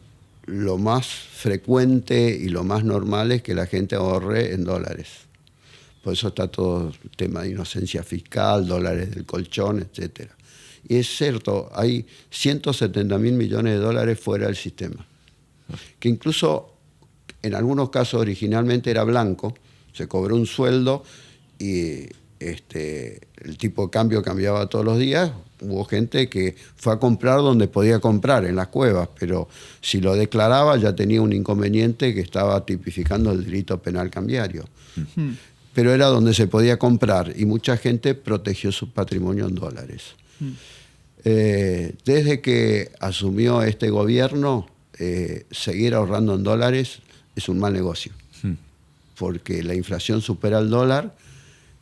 lo más frecuente y lo más normal es que la gente ahorre en dólares. Por eso está todo el tema de inocencia fiscal, dólares del colchón, etc. Y es cierto, hay 170.000 millones de dólares fuera del sistema, que incluso en algunos casos originalmente era blanco, se cobró un sueldo y el tipo de cambio cambiaba todos los días. Hubo gente que fue a comprar donde podía comprar, en las cuevas, pero si lo declaraba ya tenía un inconveniente que estaba tipificando el delito penal cambiario. Pero era donde se podía comprar y mucha gente protegió su patrimonio en dólares. Desde que asumió este gobierno, seguir ahorrando en dólares es un mal negocio, porque la inflación supera el dólar.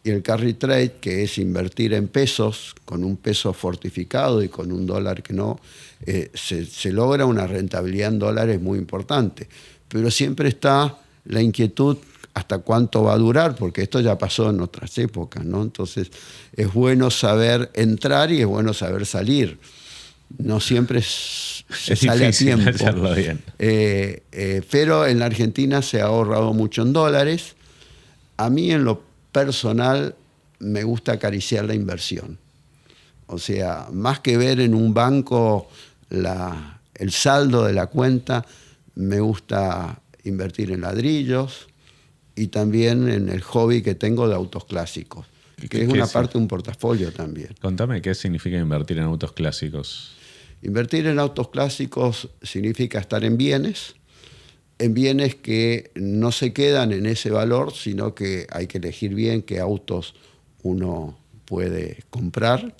Y el carry trade, que es invertir en pesos, con un peso fortificado y con un dólar que no, se logra una rentabilidad en dólares muy importante. Pero siempre está la inquietud hasta cuánto va a durar, porque esto ya pasó en otras épocas, ¿no? Entonces es bueno saber entrar y es bueno saber salir. No siempre se sale a tiempo. Hacerlo bien. Pero en la Argentina se ha ahorrado mucho en dólares. A mí en lo personal me gusta acariciar la inversión. O sea, más que ver en un banco el saldo de la cuenta, me gusta invertir en ladrillos y también en el hobby que tengo de autos clásicos, que es una parte de un portafolio también. Contame qué significa invertir en autos clásicos. Invertir en autos clásicos significa estar en bienes que no se quedan en ese valor, sino que hay que elegir bien qué autos uno puede comprar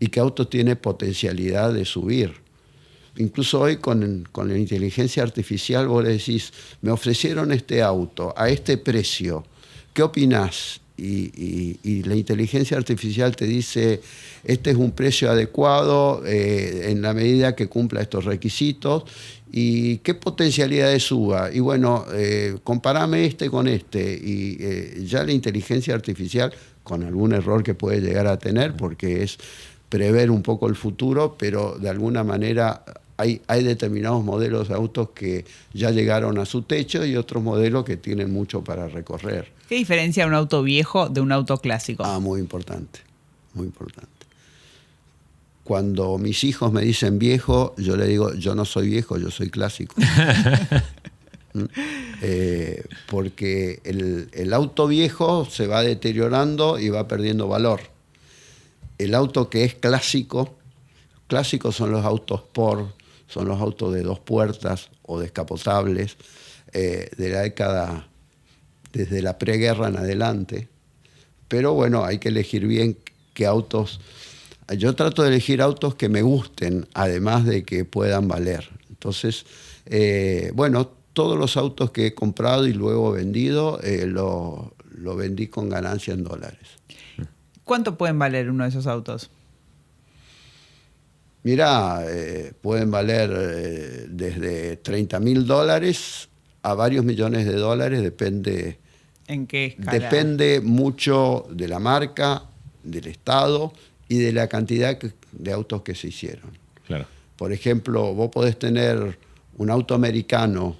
y qué autos tiene potencialidad de subir. Incluso hoy con la inteligencia artificial vos le decís, me ofrecieron este auto a este precio, ¿qué opinás? Y la inteligencia artificial te dice, este es un precio adecuado en la medida que cumpla estos requisitos. ¿Y qué potencialidades suba? Y bueno, comparame este con este. Y ya la inteligencia artificial, con algún error que puede llegar a tener, porque es prever un poco el futuro, pero de alguna manera hay determinados modelos de autos que ya llegaron a su techo y otros modelos que tienen mucho para recorrer. ¿Qué diferencia un auto viejo de un auto clásico? Muy importante, muy importante. Cuando mis hijos me dicen viejo, yo le digo, yo no soy viejo, yo soy clásico. Porque el auto viejo se va deteriorando y va perdiendo valor. El auto que es clásicos son los autos Sport, son los autos de 2 puertas o descapotables de la década, desde la preguerra en adelante. Pero bueno, hay que elegir bien qué autos. Yo trato de elegir autos que me gusten, además de que puedan valer. Entonces, bueno, todos los autos que he comprado y luego vendido, lo vendí con ganancia en dólares. ¿Cuánto pueden valer uno de esos autos? Mirá, pueden valer desde $30.000 a varios millones de dólares, depende. ¿En qué escala? Depende mucho de la marca, del estado y de la cantidad de autos que se hicieron. Claro. Por ejemplo, vos podés tener un auto americano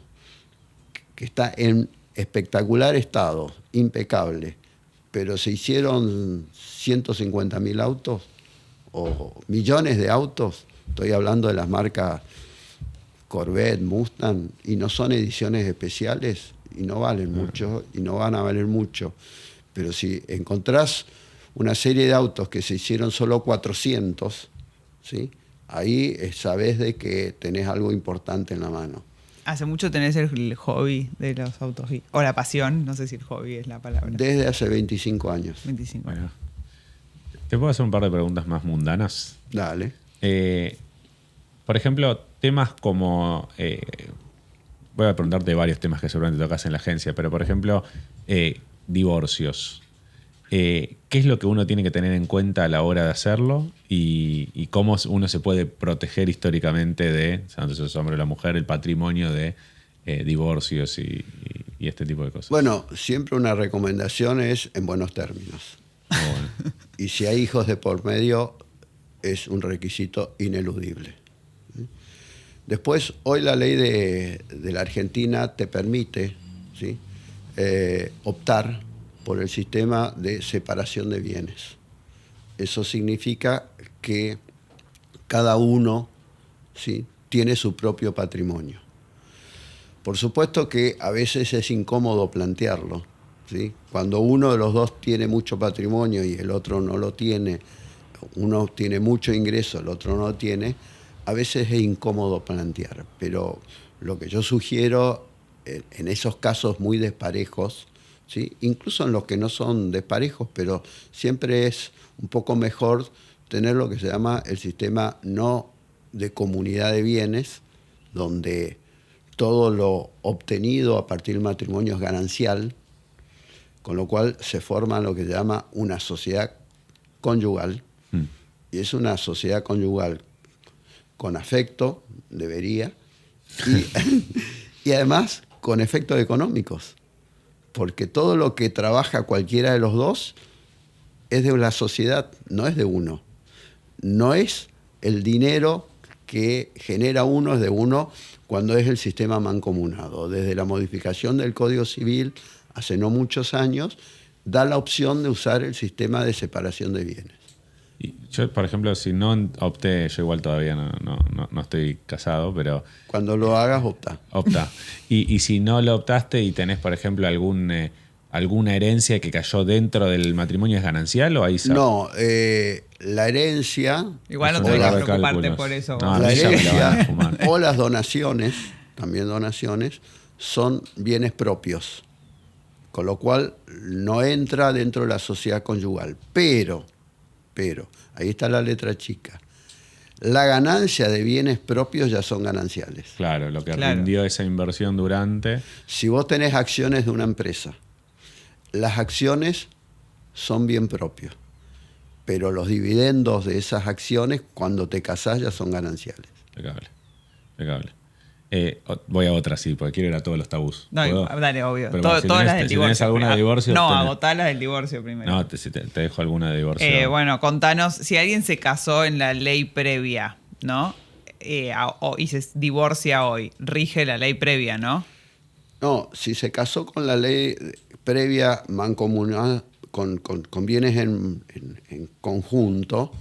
que está en espectacular estado, impecable, pero se hicieron 150.000 autos o millones de autos, estoy hablando de las marcas Corvette, Mustang, y no son ediciones especiales y no valen mucho y no van a valer mucho. Pero si encontrás una serie de autos que se hicieron solo 400, ¿sí? Ahí sabés de que tenés algo importante en la mano. ¿Hace mucho tenés el hobby de los autos? O la pasión, no sé si el hobby es la palabra. Desde hace 25 años. 25. Bueno, ¿te puedo hacer un par de preguntas más mundanas? Dale. Por ejemplo, temas como... voy a preguntarte varios temas que seguramente tocas en la agencia, pero por ejemplo, divorcios. ¿Qué es lo que uno tiene que tener en cuenta a la hora de hacerlo y cómo uno se puede proteger históricamente de, tanto si es hombre o la mujer, el patrimonio de divorcios y este tipo de cosas? Bueno, siempre una recomendación es en buenos términos. Bueno. Y si hay hijos de por medio, es un requisito ineludible. Después, hoy la ley de la Argentina te permite, ¿sí? Optar por el sistema de separación de bienes. Eso significa que cada uno, ¿sí?, tiene su propio patrimonio. Por supuesto que a veces es incómodo plantearlo, ¿sí? Cuando uno de los dos tiene mucho patrimonio y el otro no lo tiene, uno tiene mucho ingreso, el otro no lo tiene, a veces es incómodo plantear. Pero lo que yo sugiero en esos casos muy desparejos, ¿sí?, incluso en los que no son desparejos, pero siempre es un poco mejor tener lo que se llama el sistema no de comunidad de bienes, donde todo lo obtenido a partir del matrimonio es ganancial, con lo cual se forma lo que se llama una sociedad conyugal, y es una sociedad conyugal con afecto, debería, y además con efectos económicos, porque todo lo que trabaja cualquiera de los dos es de la sociedad, no es de uno. No es el dinero que genera uno, es de uno cuando es el sistema mancomunado. Desde la modificación del Código Civil, hace no muchos años, da la opción de usar el sistema de separación de bienes. Y yo, por ejemplo, si no opté, yo igual todavía no estoy casado, pero... Cuando lo hagas, opta. Opta. Y si no lo optaste y tenés, por ejemplo, alguna herencia que cayó dentro del matrimonio, ¿es ganancial o ahí sabe? No, la herencia... Igual no Es un tenés que error de preocuparte cálculos. por eso. No, la a mí ya me la van a herencia fumar. o las donaciones, también donaciones, son bienes propios, con lo cual no entra dentro de la sociedad conyugal. Pero, ahí está la letra chica. La ganancia de bienes propios ya son gananciales. Claro, lo que Claro. rindió esa inversión durante... Si vos tenés acciones de una empresa, las acciones son bien propios, pero los dividendos de esas acciones, cuando te casás, ya son gananciales. Impecable. Voy a otra, sí, porque quiero ir a todos los tabús. No, ¿Puedo? dale, obvio. Pero Todas si las tenés- del si divorcio. tenés alguna de divorcio, No, tenés. agotá las del divorcio primero. No, te dejo alguna de divorcio. Bueno, contanos, si alguien se casó en la ley previa, ¿no? Y se divorcia hoy, rige la ley previa, ¿no? No, si se casó con la ley previa mancomunada, con bienes en conjunto,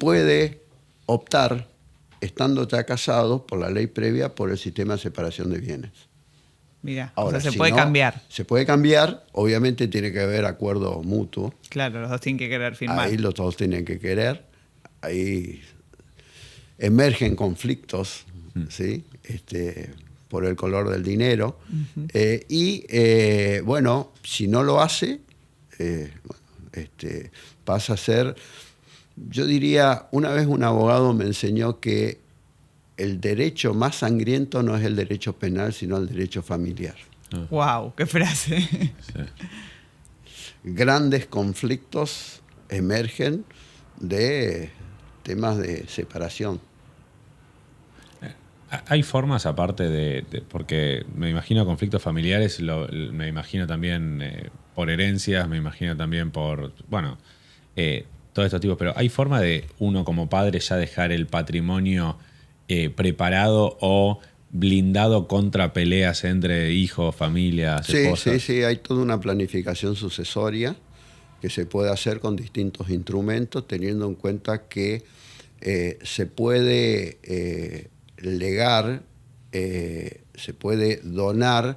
puede optar, estando ya casado, por la ley previa, por el sistema de separación de bienes. Mira, Ahora, o sea, se si puede no, cambiar. Se puede cambiar, obviamente tiene que haber acuerdo mutuo. Claro, los dos tienen que querer firmar. Ahí los dos tienen que querer. Ahí emergen conflictos, ¿sí? Por el color del dinero. Bueno, si no lo hace, pasa a ser... Yo diría, una vez un abogado me enseñó que el derecho más sangriento no es el derecho penal, sino el derecho familiar. Wow, qué frase. Sí. Grandes conflictos emergen de temas de separación. Hay formas aparte porque me imagino conflictos familiares, me imagino también por herencias, me imagino también por, bueno, todos estos tipos, pero ¿hay forma de uno como padre ya dejar el patrimonio preparado o blindado contra peleas entre hijos, familias, esposas? Sí, hay toda una planificación sucesoria que se puede hacer con distintos instrumentos, teniendo en cuenta que se puede legar, se puede donar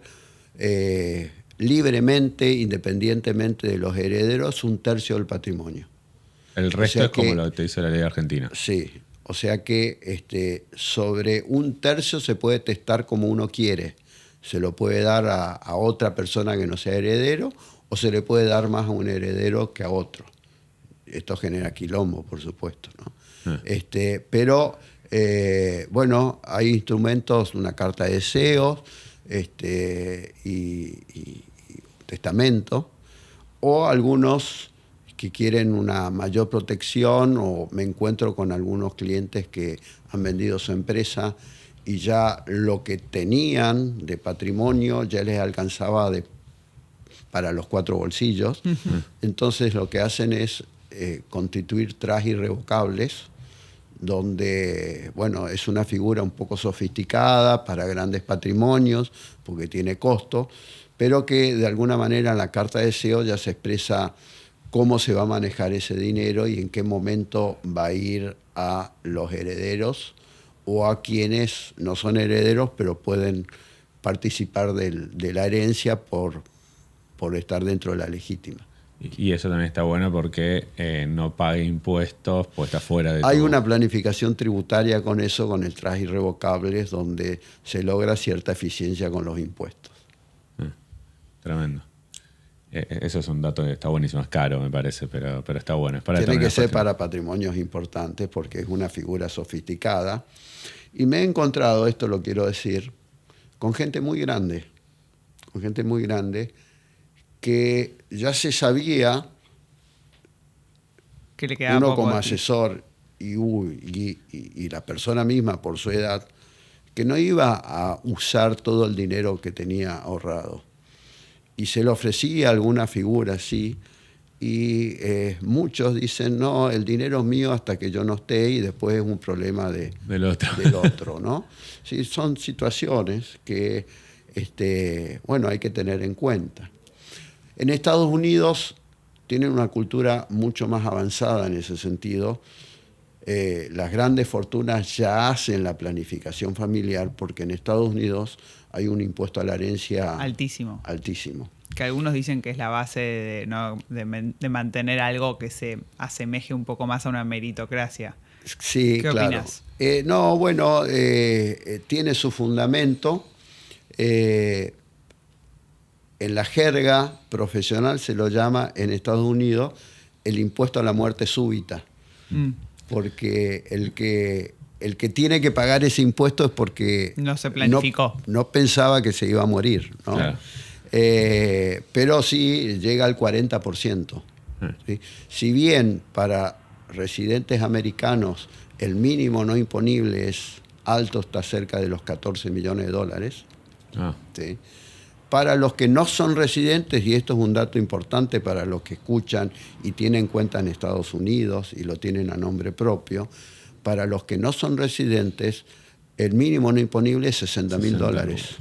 libremente, independientemente de los herederos, 1/3 del patrimonio. El resto es como lo que te dice la ley argentina. Sí, o sea que sobre 1/3 se puede testar como uno quiere. Se lo puede dar a otra persona que no sea heredero o se le puede dar más a un heredero que a otro. Esto genera quilombo, por supuesto, ¿no? Pero, bueno, hay instrumentos, una carta de deseos y testamento, o algunos que quieren una mayor protección, o me encuentro con algunos clientes que han vendido su empresa y ya lo que tenían de patrimonio ya les alcanzaba para los 4 bolsillos. Entonces lo que hacen es constituir trust irrevocables, donde, bueno, es una figura un poco sofisticada para grandes patrimonios, porque tiene costo, pero que de alguna manera en la carta de deseo ya se expresa cómo se va a manejar ese dinero y en qué momento va a ir a los herederos o a quienes no son herederos, pero pueden participar de la herencia por estar dentro de la legítima. Y eso también está bueno porque no pague impuestos, pues está fuera de Hay todo. una planificación tributaria con eso, con el trust irrevocables, donde se logra cierta eficiencia con los impuestos. Tremendo. Eso es un dato que está buenísimo. Es caro, me parece, pero está bueno. Es para Tiene que ser patrimonios. para patrimonios importantes porque es una figura sofisticada. Y me he encontrado, esto lo quiero decir, con gente muy grande, que ya se sabía, Que le quedaba uno poco como de- asesor y la persona misma por su edad, que no iba a usar todo el dinero que tenía ahorrado. Y se le ofrecía alguna figura así, y muchos dicen, no, el dinero es mío hasta que yo no esté, y después es un problema Del otro. del otro, ¿no? Sí, son situaciones que, bueno, hay que tener en cuenta. En Estados Unidos tienen una cultura mucho más avanzada en ese sentido. Las grandes fortunas ya hacen la planificación familiar porque en Estados Unidos hay un impuesto a la herencia Altísimo. altísimo. Que algunos dicen que es la base de mantener algo que se asemeje un poco más a una meritocracia. Sí, ¿Qué claro. opinas? No, bueno, tiene su fundamento. En la jerga profesional se lo llama en Estados Unidos el impuesto a la muerte súbita. Porque el que tiene que pagar ese impuesto es porque No se planificó. no pensaba que se iba a morir, ¿no? Claro. Pero sí llega al 40%. ¿Sí? Si bien para residentes americanos el mínimo no imponible es alto, está cerca de los $14 millones. Ah, ¿Sí? Para los que no son residentes, y esto es un dato importante para los que escuchan y tienen cuenta en Estados Unidos y lo tienen a nombre propio, para los que no son residentes, el mínimo no imponible es $60.000.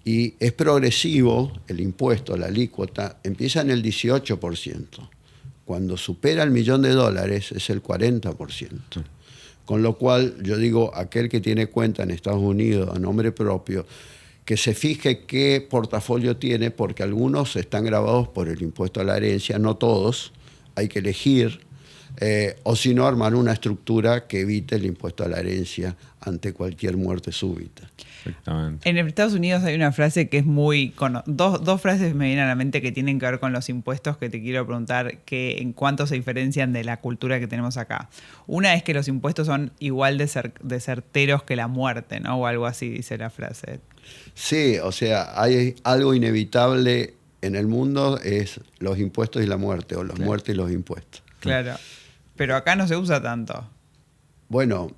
Y es progresivo el impuesto, la alícuota, empieza en el 18%. Cuando supera el $1.000.000 es el 40%. Con lo cual, yo digo, aquel que tiene cuenta en Estados Unidos a nombre propio, que se fije qué portafolio tiene, porque algunos están grabados por el impuesto a la herencia, no todos, hay que elegir, o si no, armar una estructura que evite el impuesto a la herencia ante cualquier muerte súbita. exactamente. En Estados Unidos hay una frase que es muy... Dos frases me vienen a la mente que tienen que ver con los impuestos que te quiero preguntar en cuánto se diferencian de la cultura que tenemos acá. Una es que los impuestos son igual de certeros que la muerte, ¿no? O algo así dice la frase. Sí, o sea, hay algo inevitable en el mundo, es los impuestos y la muerte, o la muerte y los impuestos. Claro. Pero acá no se usa tanto. Bueno,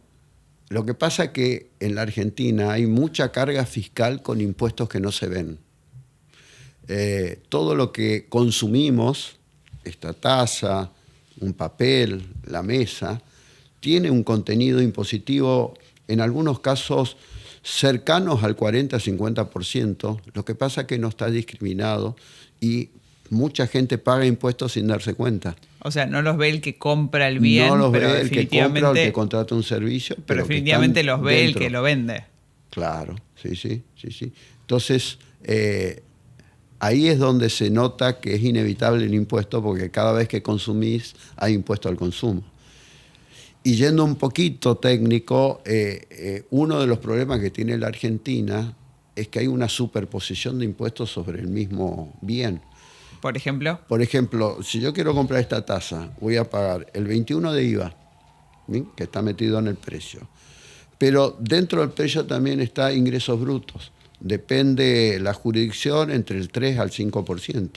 lo que pasa es que en la Argentina hay mucha carga fiscal con impuestos que no se ven. Todo lo que consumimos, esta tasa, un papel, la mesa, tiene un contenido impositivo, en algunos casos cercanos al 40-50%. Lo que pasa es que no está discriminado y mucha gente paga impuestos sin darse cuenta. O sea, no los ve el que compra el bien, no los pero ve el que compra o el que definitivamente, contrata un servicio. pero definitivamente los ve dentro. el que lo vende. Claro, sí. Entonces, ahí es donde se nota que es inevitable el impuesto, porque cada vez que consumís hay impuesto al consumo. Y yendo un poquito técnico, uno de los problemas que tiene la Argentina es que hay una superposición de impuestos sobre el mismo bien. Por ejemplo, Por ejemplo, si yo quiero comprar esta taza, voy a pagar el 21 de IVA, ¿sí?, que está metido en el precio. Pero dentro del precio también está ingresos brutos. Depende la jurisdicción entre el 3 al 5%.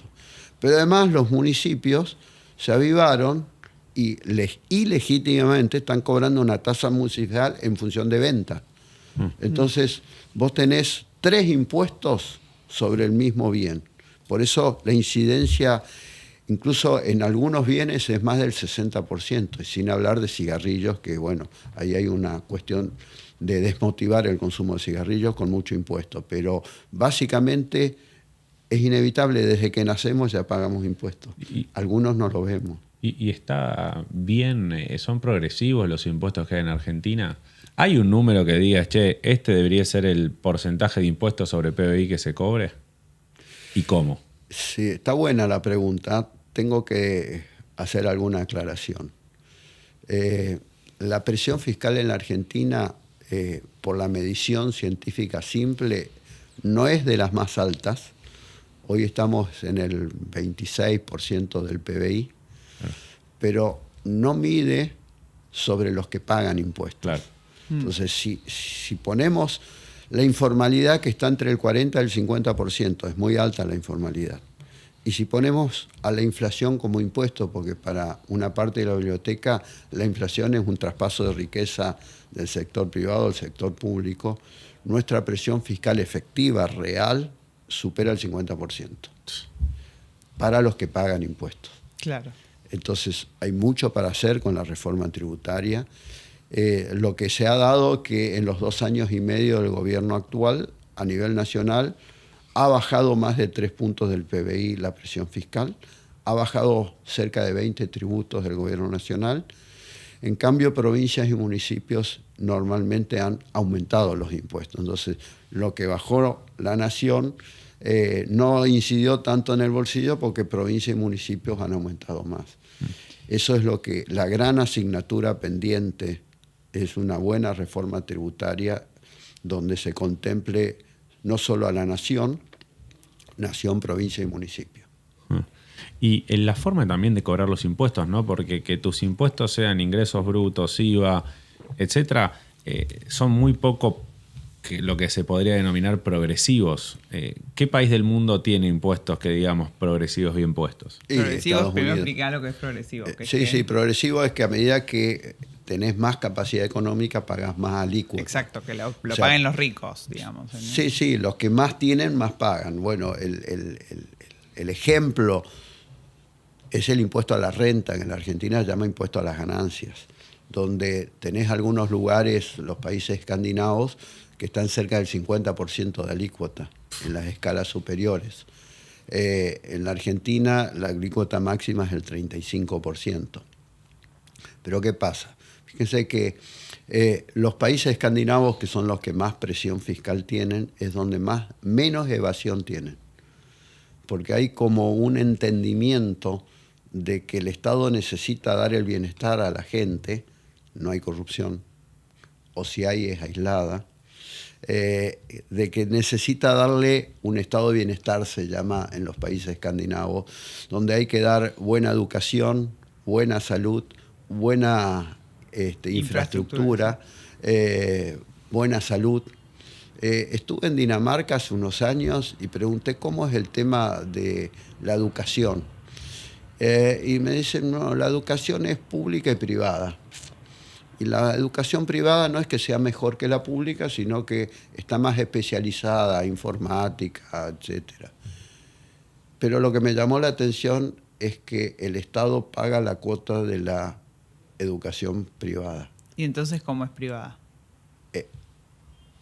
Pero además los municipios se avivaron y ilegítimamente están cobrando una tasa municipal en función de venta. Entonces, vos tenés 3 impuestos sobre el mismo bien. Por eso la incidencia, incluso en algunos bienes, es más del 60%, y sin hablar de cigarrillos, que bueno, ahí hay una cuestión de desmotivar el consumo de cigarrillos con mucho impuesto. Pero básicamente es inevitable, desde que nacemos ya pagamos impuestos. Algunos no lo vemos. ¿Y está bien, son progresivos los impuestos que hay en Argentina? ¿Hay un número que digas, che, este debería ser el porcentaje de impuestos sobre PBI que se cobre? ¿Y cómo? Sí, está buena la pregunta. Tengo que hacer alguna aclaración. La presión fiscal en la Argentina, por la medición científica simple, no es de las más altas. Hoy estamos en el 26% del PBI, pero no mide sobre los que pagan impuestos. Claro. Entonces, si ponemos la informalidad, que está entre el 40 y el 50%, es muy alta la informalidad. Y si ponemos a la inflación como impuesto, porque para una parte de la biblioteca la inflación es un traspaso de riqueza del sector privado al sector público, nuestra presión fiscal efectiva, real, supera el 50% para los que pagan impuestos. claro. Entonces, hay mucho para hacer con la reforma tributaria. Lo que se ha dado que en los 2 años y medio del gobierno actual, a nivel nacional, ha bajado más de 3 puntos del PBI la presión fiscal, ha bajado cerca de 20 tributos del gobierno nacional. En cambio, provincias y municipios normalmente han aumentado los impuestos. Entonces, lo que bajó la nación no incidió tanto en el bolsillo, porque provincias y municipios han aumentado más. Eso es lo que la gran asignatura pendiente es, una buena reforma tributaria donde se contemple no solo a la nación, provincia y municipio. Y en la forma también de cobrar los impuestos, ¿no? Porque que tus impuestos sean ingresos brutos, IVA, etcétera, son muy poco lo que se podría denominar progresivos. ¿Qué país del mundo tiene impuestos que digamos progresivos bien puestos? Progresivo, primero explicar lo que es progresivo. Sí, progresivo es que a medida que tenés más capacidad económica, pagás más alícuota. Exacto, que lo paguen los ricos, digamos. ¿no? Sí, los que más tienen, más pagan. Bueno, el ejemplo es el impuesto a la renta, que en la Argentina se llama impuesto a las ganancias, donde tenés algunos lugares, los países escandinavos, que están cerca del 50% de alícuota en las escalas superiores. En la Argentina la alícuota máxima es el 35%. Pero ¿qué pasa? Fíjense que los países escandinavos, que son los que más presión fiscal tienen, es donde menos evasión tienen. Porque hay como un entendimiento de que el Estado necesita dar el bienestar a la gente, no hay corrupción, o si hay es aislada, de que necesita darle un estado de bienestar, se llama en los países escandinavos, donde hay que dar buena educación, buena salud, buena infraestructura, buena salud. Estuve en Dinamarca hace unos años y pregunté cómo es el tema de la educación. Y me dicen, no, la educación es pública y privada. Y la educación privada no es que sea mejor que la pública, sino que está más especializada, informática, etc. Pero lo que me llamó la atención es que el Estado paga la cuota de la educación privada. ¿Y entonces cómo es privada?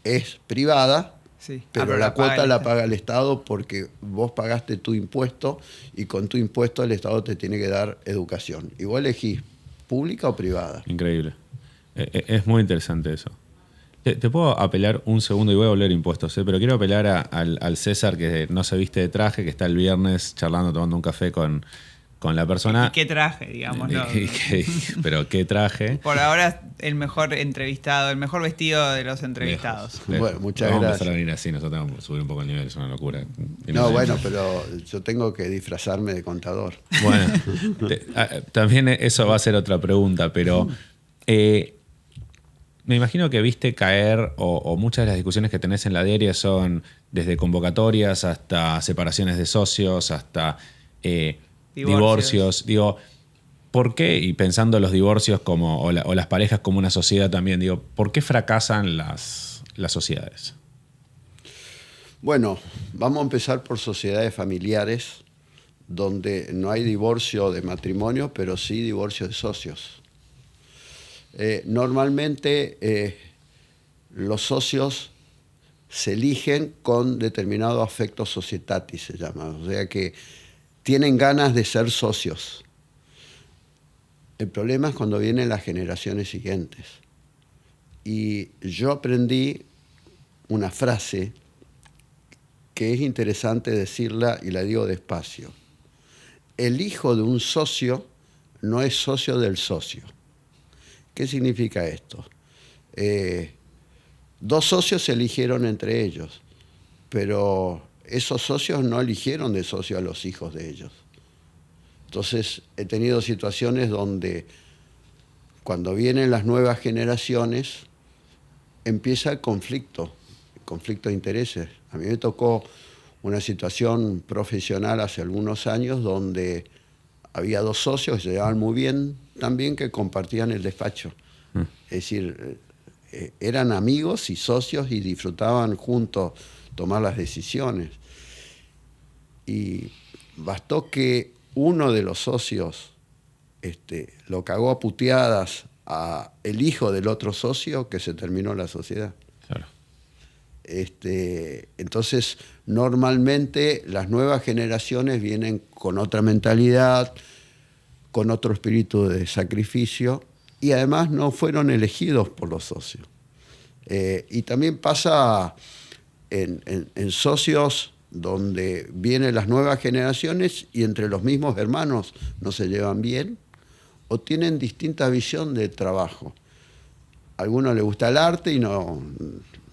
Es privada, Sí. pero la cuota la paga el Estado porque vos pagaste tu impuesto y con tu impuesto el Estado te tiene que dar educación. Y vos elegís pública o privada. Increíble. Es muy interesante eso. Te puedo apelar un segundo y voy a volver a impuestos, pero quiero apelar al César que no se viste de traje, que está el viernes charlando, tomando un café con la persona. ¿Y qué traje, digamos? ¿No? Pero qué traje. Por ahora, el mejor entrevistado, el mejor vestido de los entrevistados. Bueno, muchas vamos gracias. Vamos a empezar a venir así, nosotros vamos a subir un poco el nivel, es una locura. No, bueno, pero yo tengo que disfrazarme de contador. Bueno, también eso va a ser otra pregunta, pero me imagino que viste caer, o muchas de las discusiones que tenés en la diaria son desde convocatorias hasta separaciones de socios, hasta divorcios. Digo, ¿por qué? Y pensando los divorcios o las parejas como una sociedad también, digo, ¿por qué fracasan las sociedades? Bueno, vamos a empezar por sociedades familiares, donde no hay divorcio de matrimonio, pero sí divorcio de socios. Normalmente los socios se eligen con determinado afecto societatis, se llama, o sea que tienen ganas de ser socios. El problema es cuando vienen las generaciones siguientes. Y yo aprendí una frase que es interesante decirla y la digo despacio. El hijo de un socio no es socio del socio. ¿Qué significa esto? Dos socios se eligieron entre ellos, pero esos socios no eligieron de socio a los hijos de ellos. Entonces he tenido situaciones donde cuando vienen las nuevas generaciones empieza el conflicto de intereses. A mí me tocó una situación profesional hace algunos años donde había dos socios que se llevaban muy bien, también que compartían el despacho. Es decir, eran amigos y socios y disfrutaban juntos tomar las decisiones. Y bastó que uno de los socios lo cagó a puteadas a el hijo del otro socio que se terminó la sociedad. Claro. Entonces, normalmente las nuevas generaciones vienen con otra mentalidad, con otro espíritu de sacrificio y además no fueron elegidos por los socios. Y también pasa en socios donde vienen las nuevas generaciones y entre los mismos hermanos no se llevan bien o tienen distinta visión de trabajo. A alguno le gusta el arte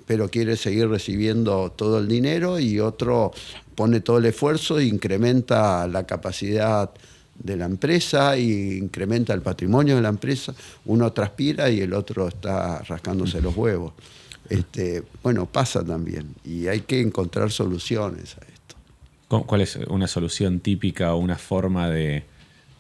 pero quiere seguir recibiendo todo el dinero y otro pone todo el esfuerzo e incrementa la capacidad de la empresa e incrementa el patrimonio de la empresa. Uno transpira y el otro está rascándose los huevos. Bueno, pasa también y hay que encontrar soluciones a esto. ¿Cuál es una solución típica o una forma de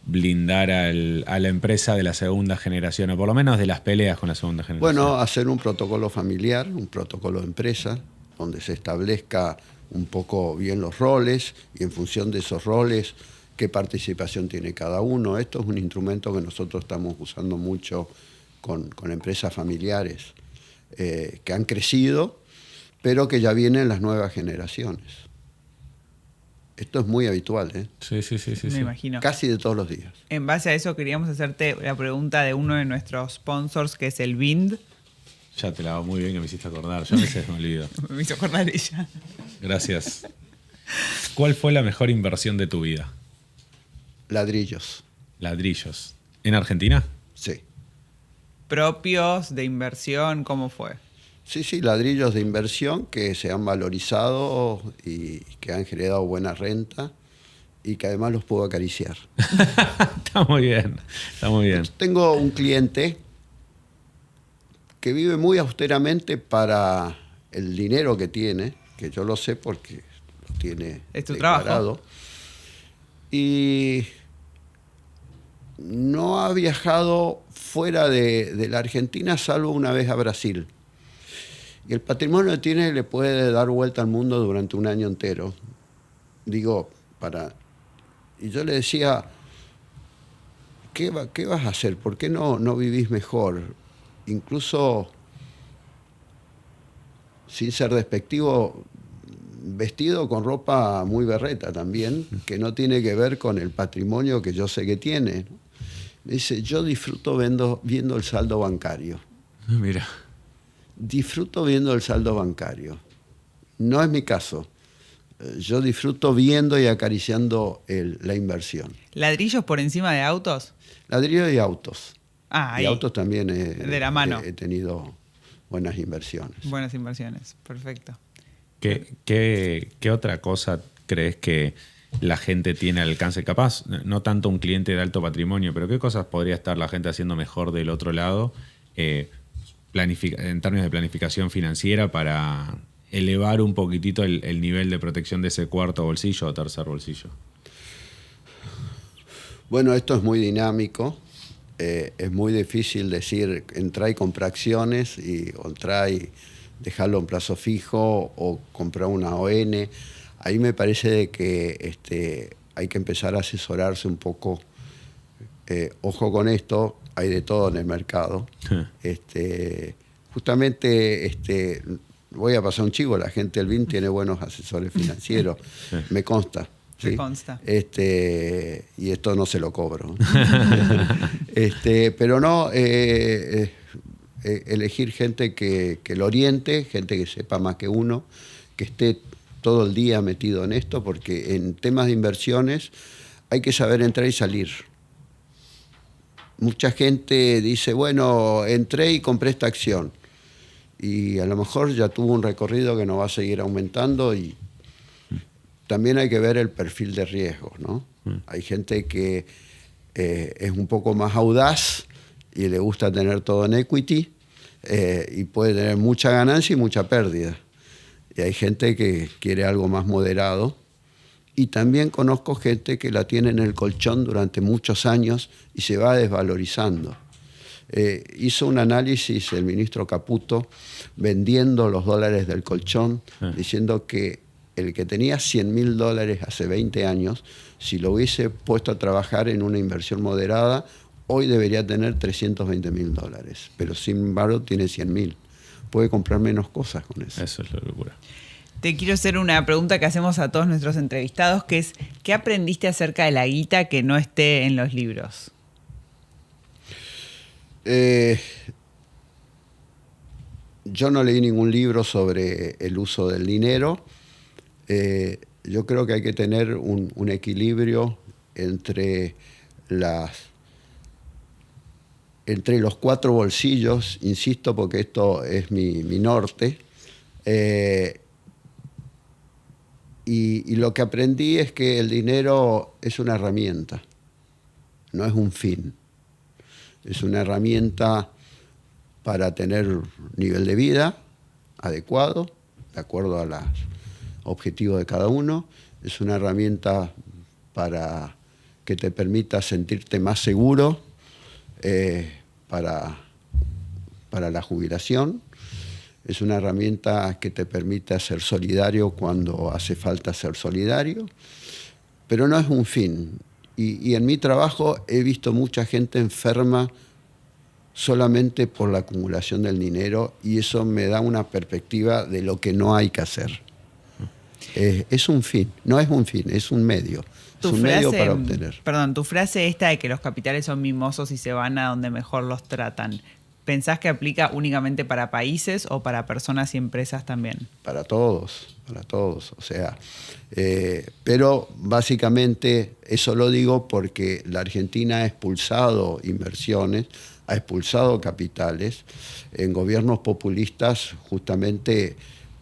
blindar a la empresa de la segunda generación, o por lo menos de las peleas con la segunda generación? Bueno, hacer un protocolo familiar, un protocolo de empresa, donde se establezca un poco bien los roles y en función de esos roles qué participación tiene cada uno. Esto es un instrumento que nosotros estamos usando mucho con empresas familiares que han crecido, pero que ya vienen las nuevas generaciones. Esto es muy habitual, ¿eh? Sí. Me imagino. Casi de todos los días. En base a eso queríamos hacerte la pregunta de uno de nuestros sponsors, que es el BIND. Ya te la hago muy bien que me hiciste acordar. Yo a veces me olvido. Me hizo acordar ella. Gracias. ¿Cuál fue la mejor inversión de tu vida? Ladrillos. Ladrillos. ¿En Argentina? Sí. ¿Propios, de inversión? ¿Cómo fue? Sí, ladrillos de inversión que se han valorizado y que han generado buena renta y que además los puedo acariciar. Está muy bien. Tengo un cliente que vive muy austeramente para el dinero que tiene, que yo lo sé porque lo tiene ¿Es tu declarado. trabajo? Y no ha viajado fuera de la Argentina salvo una vez a Brasil. Y el patrimonio que tiene le puede dar vuelta al mundo durante un año entero. Digo, para Y yo le decía, ¿qué vas a hacer? ¿Por qué no vivís mejor? Incluso, sin ser despectivo, vestido con ropa muy berreta también, que no tiene que ver con el patrimonio que yo sé que tiene. Me dice, yo disfruto viendo el saldo bancario. Mira. Disfruto viendo el saldo bancario. No es mi caso. Yo disfruto viendo y acariciando la inversión. ¿Ladrillos por encima de autos? Ladrillo y autos. Ah, y ahí. autos también De la mano. he tenido buenas inversiones. Buenas inversiones, perfecto. ¿Qué otra cosa crees que la gente tiene al alcance? Capaz, no tanto un cliente de alto patrimonio, pero ¿qué cosas podría estar la gente haciendo mejor del otro lado en términos de planificación financiera para elevar un poquitito el nivel de protección de ese cuarto bolsillo o tercer bolsillo? Bueno, esto es muy dinámico. Es muy difícil decir entra y compra acciones o entra y dejarlo en plazo fijo o comprar una ON. Ahí me parece que hay que empezar a asesorarse un poco. Ojo con esto, hay de todo en el mercado. Justamente voy a pasar un chivo, la gente del BIN tiene buenos asesores financieros, me consta. ¿sí? Me consta. Y esto no se lo cobro. Pero no, elegir gente que lo oriente, gente que sepa más que uno, que esté todo el día metido en esto, porque en temas de inversiones hay que saber entrar y salir. Mucha gente dice, bueno, entré y compré esta acción. Y a lo mejor ya tuvo un recorrido que no va a seguir aumentando y también hay que ver el perfil de riesgo, ¿no? Hay gente que es un poco más audaz y le gusta tener todo en equity y puede tener mucha ganancia y mucha pérdida. Y hay gente que quiere algo más moderado. Y también conozco gente que la tiene en el colchón durante muchos años y se va desvalorizando. Hizo un análisis el ministro Caputo vendiendo los dólares del colchón, diciendo que el que tenía $100.000 hace 20 años, si lo hubiese puesto a trabajar en una inversión moderada, hoy debería tener $320.000. Pero sin embargo tiene 100.000. Puede comprar menos cosas con eso. Eso es la locura. Te quiero hacer una pregunta que hacemos a todos nuestros entrevistados, que es, ¿qué aprendiste acerca de la guita que no esté en los libros? Yo no leí ningún libro sobre el uso del dinero. Yo creo que hay que tener un equilibrio entre los 4 bolsillos, insisto, porque esto es mi norte. Y lo que aprendí es que el dinero es una herramienta, no es un fin. Es una herramienta para tener nivel de vida adecuado, de acuerdo a los objetivos de cada uno. Es una herramienta para que te permita sentirte más seguro para la jubilación. Es una herramienta que te permite ser solidario cuando hace falta ser solidario, pero no es un fin. Y en mi trabajo he visto mucha gente enferma solamente por la acumulación del dinero y eso me da una perspectiva de lo que no hay que hacer. Es un fin, no es un fin, es un medio. Es un medio para obtener. Perdón, tu frase esta de que los capitales son mimosos y se van a donde mejor los tratan, ¿pensás que aplica únicamente para países o para personas y empresas también? Para todos, para todos. O sea, pero básicamente eso lo digo porque la Argentina ha expulsado inversiones, ha expulsado capitales en gobiernos populistas justamente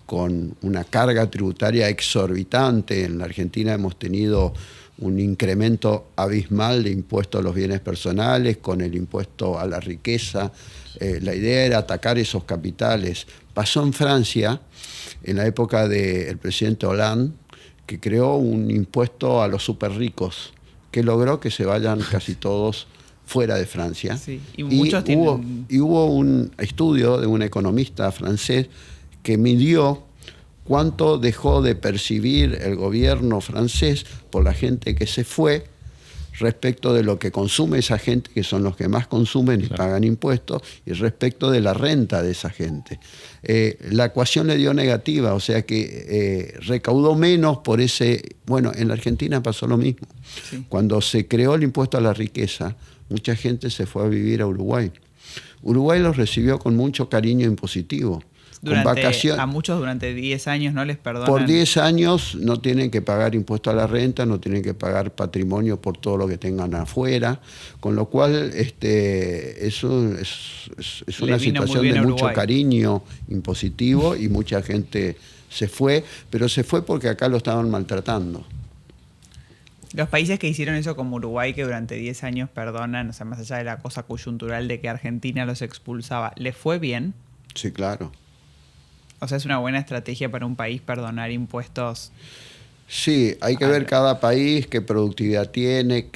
con una carga tributaria exorbitante. En la Argentina hemos tenido un incremento abismal de impuestos a los bienes personales, con el impuesto a la riqueza. La idea era atacar esos capitales. Pasó en Francia, en la época del presidente Hollande, que creó un impuesto a los súper ricos, que logró que se vayan casi todos fuera de Francia. Sí, y muchos hubo un estudio de un economista francés que midió cuánto dejó de percibir el gobierno francés por la gente que se fue respecto de lo que consume esa gente, que son los que más consumen y pagan impuestos, y respecto de la renta de esa gente. La ecuación le dio negativa, o sea que recaudó menos por ese... Bueno, en la Argentina pasó lo mismo. Sí. Cuando se creó el impuesto a la riqueza, mucha gente se fue a vivir a Uruguay. Uruguay los recibió con mucho cariño impositivo. A muchos durante 10 años no les perdonan. Por 10 años no tienen que pagar impuesto a la renta, no tienen que pagar patrimonio por todo lo que tengan afuera, con lo cual eso es una situación de mucho cariño impositivo y mucha gente se fue, pero se fue porque acá lo estaban maltratando. Los países que hicieron eso como Uruguay, que durante 10 años perdonan, o sea, más allá de la cosa coyuntural de que Argentina los expulsaba, ¿les fue bien? Sí, claro. O sea, ¿es una buena estrategia para un país perdonar impuestos? Sí, hay que ver cada país, qué productividad tiene,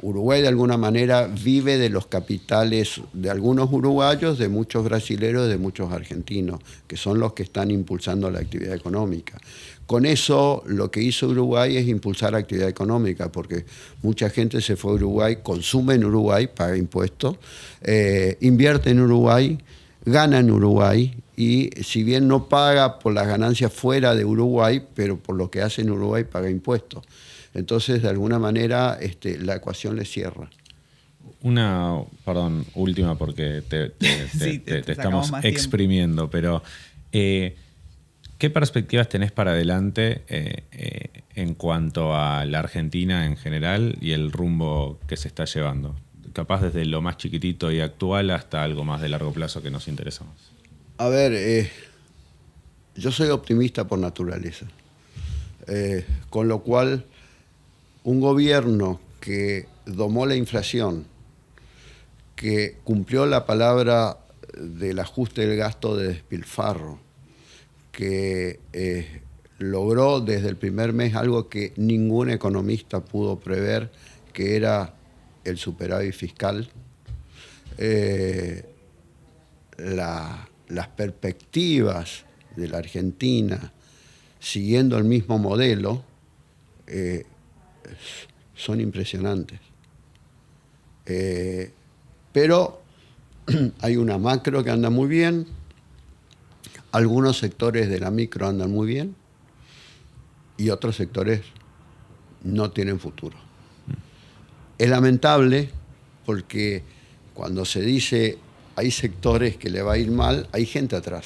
Uruguay de alguna manera vive de los capitales de algunos uruguayos, de muchos brasileños, de muchos argentinos, que son los que están impulsando la actividad económica. Con eso, lo que hizo Uruguay es impulsar actividad económica, porque mucha gente se fue a Uruguay, consume en Uruguay, paga impuestos, invierte en Uruguay, gana en Uruguay, y si bien no paga por las ganancias fuera de Uruguay, pero por lo que hace en Uruguay paga impuestos. Entonces, de alguna manera, la ecuación le cierra. Perdón, última porque te estamos exprimiendo, pero ¿qué perspectivas tenés para adelante en cuanto a la Argentina en general y el rumbo que se está llevando? Capaz desde lo más chiquitito y actual hasta algo más de largo plazo que nos interesa más. A ver, yo soy optimista por naturaleza, con lo cual un gobierno que domó la inflación, que cumplió la palabra del ajuste del gasto de despilfarro, que logró desde el primer mes algo que ningún economista pudo prever, que era el superávit fiscal, las perspectivas de la Argentina siguiendo el mismo modelo son impresionantes. Pero hay una macro que anda muy bien, algunos sectores de la micro andan muy bien y otros sectores no tienen futuro. Es lamentable porque cuando se dice hay sectores que le va a ir mal, hay gente atrás,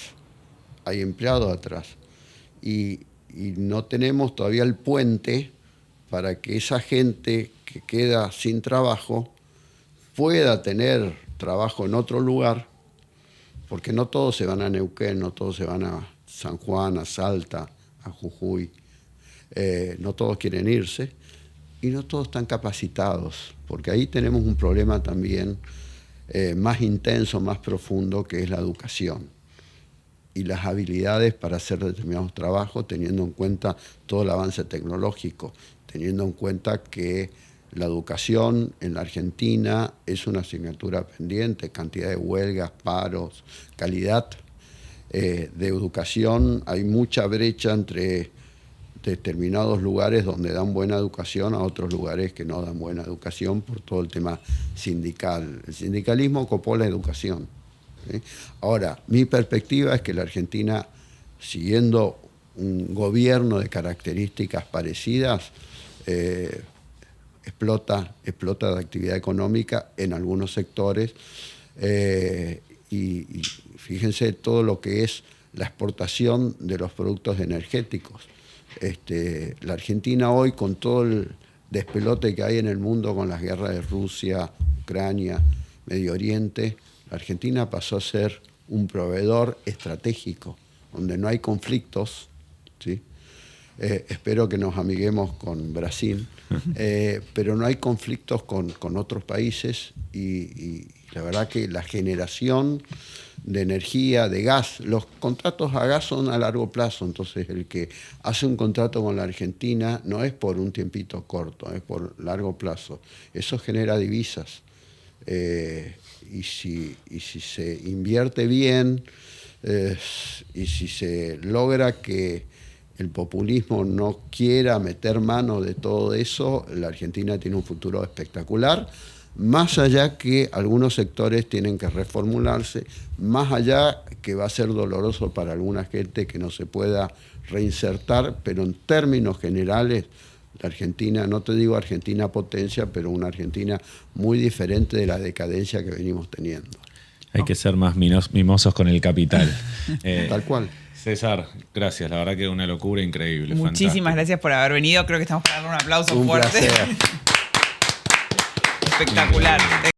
hay empleados atrás. Y no tenemos todavía el puente para que esa gente que queda sin trabajo pueda tener trabajo en otro lugar, porque no todos se van a Neuquén, no todos se van a San Juan, a Salta, a Jujuy, no todos quieren irse. Y no todos están capacitados, porque ahí tenemos un problema también más intenso, más profundo, que es la educación y las habilidades para hacer determinados trabajos, teniendo en cuenta todo el avance tecnológico, teniendo en cuenta que la educación en la Argentina es una asignatura pendiente, cantidad de huelgas, paros, calidad de educación. Hay mucha brecha entre determinados lugares donde dan buena educación a otros lugares que no dan buena educación por todo el tema sindical. El sindicalismo copó la educación, ¿sí? Ahora, mi perspectiva es que la Argentina, siguiendo un gobierno de características parecidas, explota la actividad económica en algunos sectores y fíjense todo lo que es la exportación de los productos energéticos. La Argentina hoy, con todo el despelote que hay en el mundo con las guerras de Rusia, Ucrania, Medio Oriente, la Argentina pasó a ser un proveedor estratégico, donde no hay conflictos, ¿sí? Espero que nos amiguemos con Brasil, pero no hay conflictos con otros países y la verdad que la generación de energía, de gas, los contratos a gas son a largo plazo, entonces el que hace un contrato con la Argentina no es por un tiempito corto, es por largo plazo. Eso genera divisas y si se invierte bien y si se logra que el populismo no quiera meter mano de todo eso, la Argentina tiene un futuro espectacular, más allá que algunos sectores tienen que reformularse, más allá que va a ser doloroso para alguna gente que no se pueda reinsertar, pero en términos generales, la Argentina, no te digo Argentina potencia, pero una Argentina muy diferente de la decadencia que venimos teniendo. Hay que ser más mimosos con el capital. Tal cual. César, gracias. La verdad que una locura increíble. Muchísimas fantástico. gracias por haber venido. Creo que estamos para dar un aplauso Un fuerte. placer. Espectacular.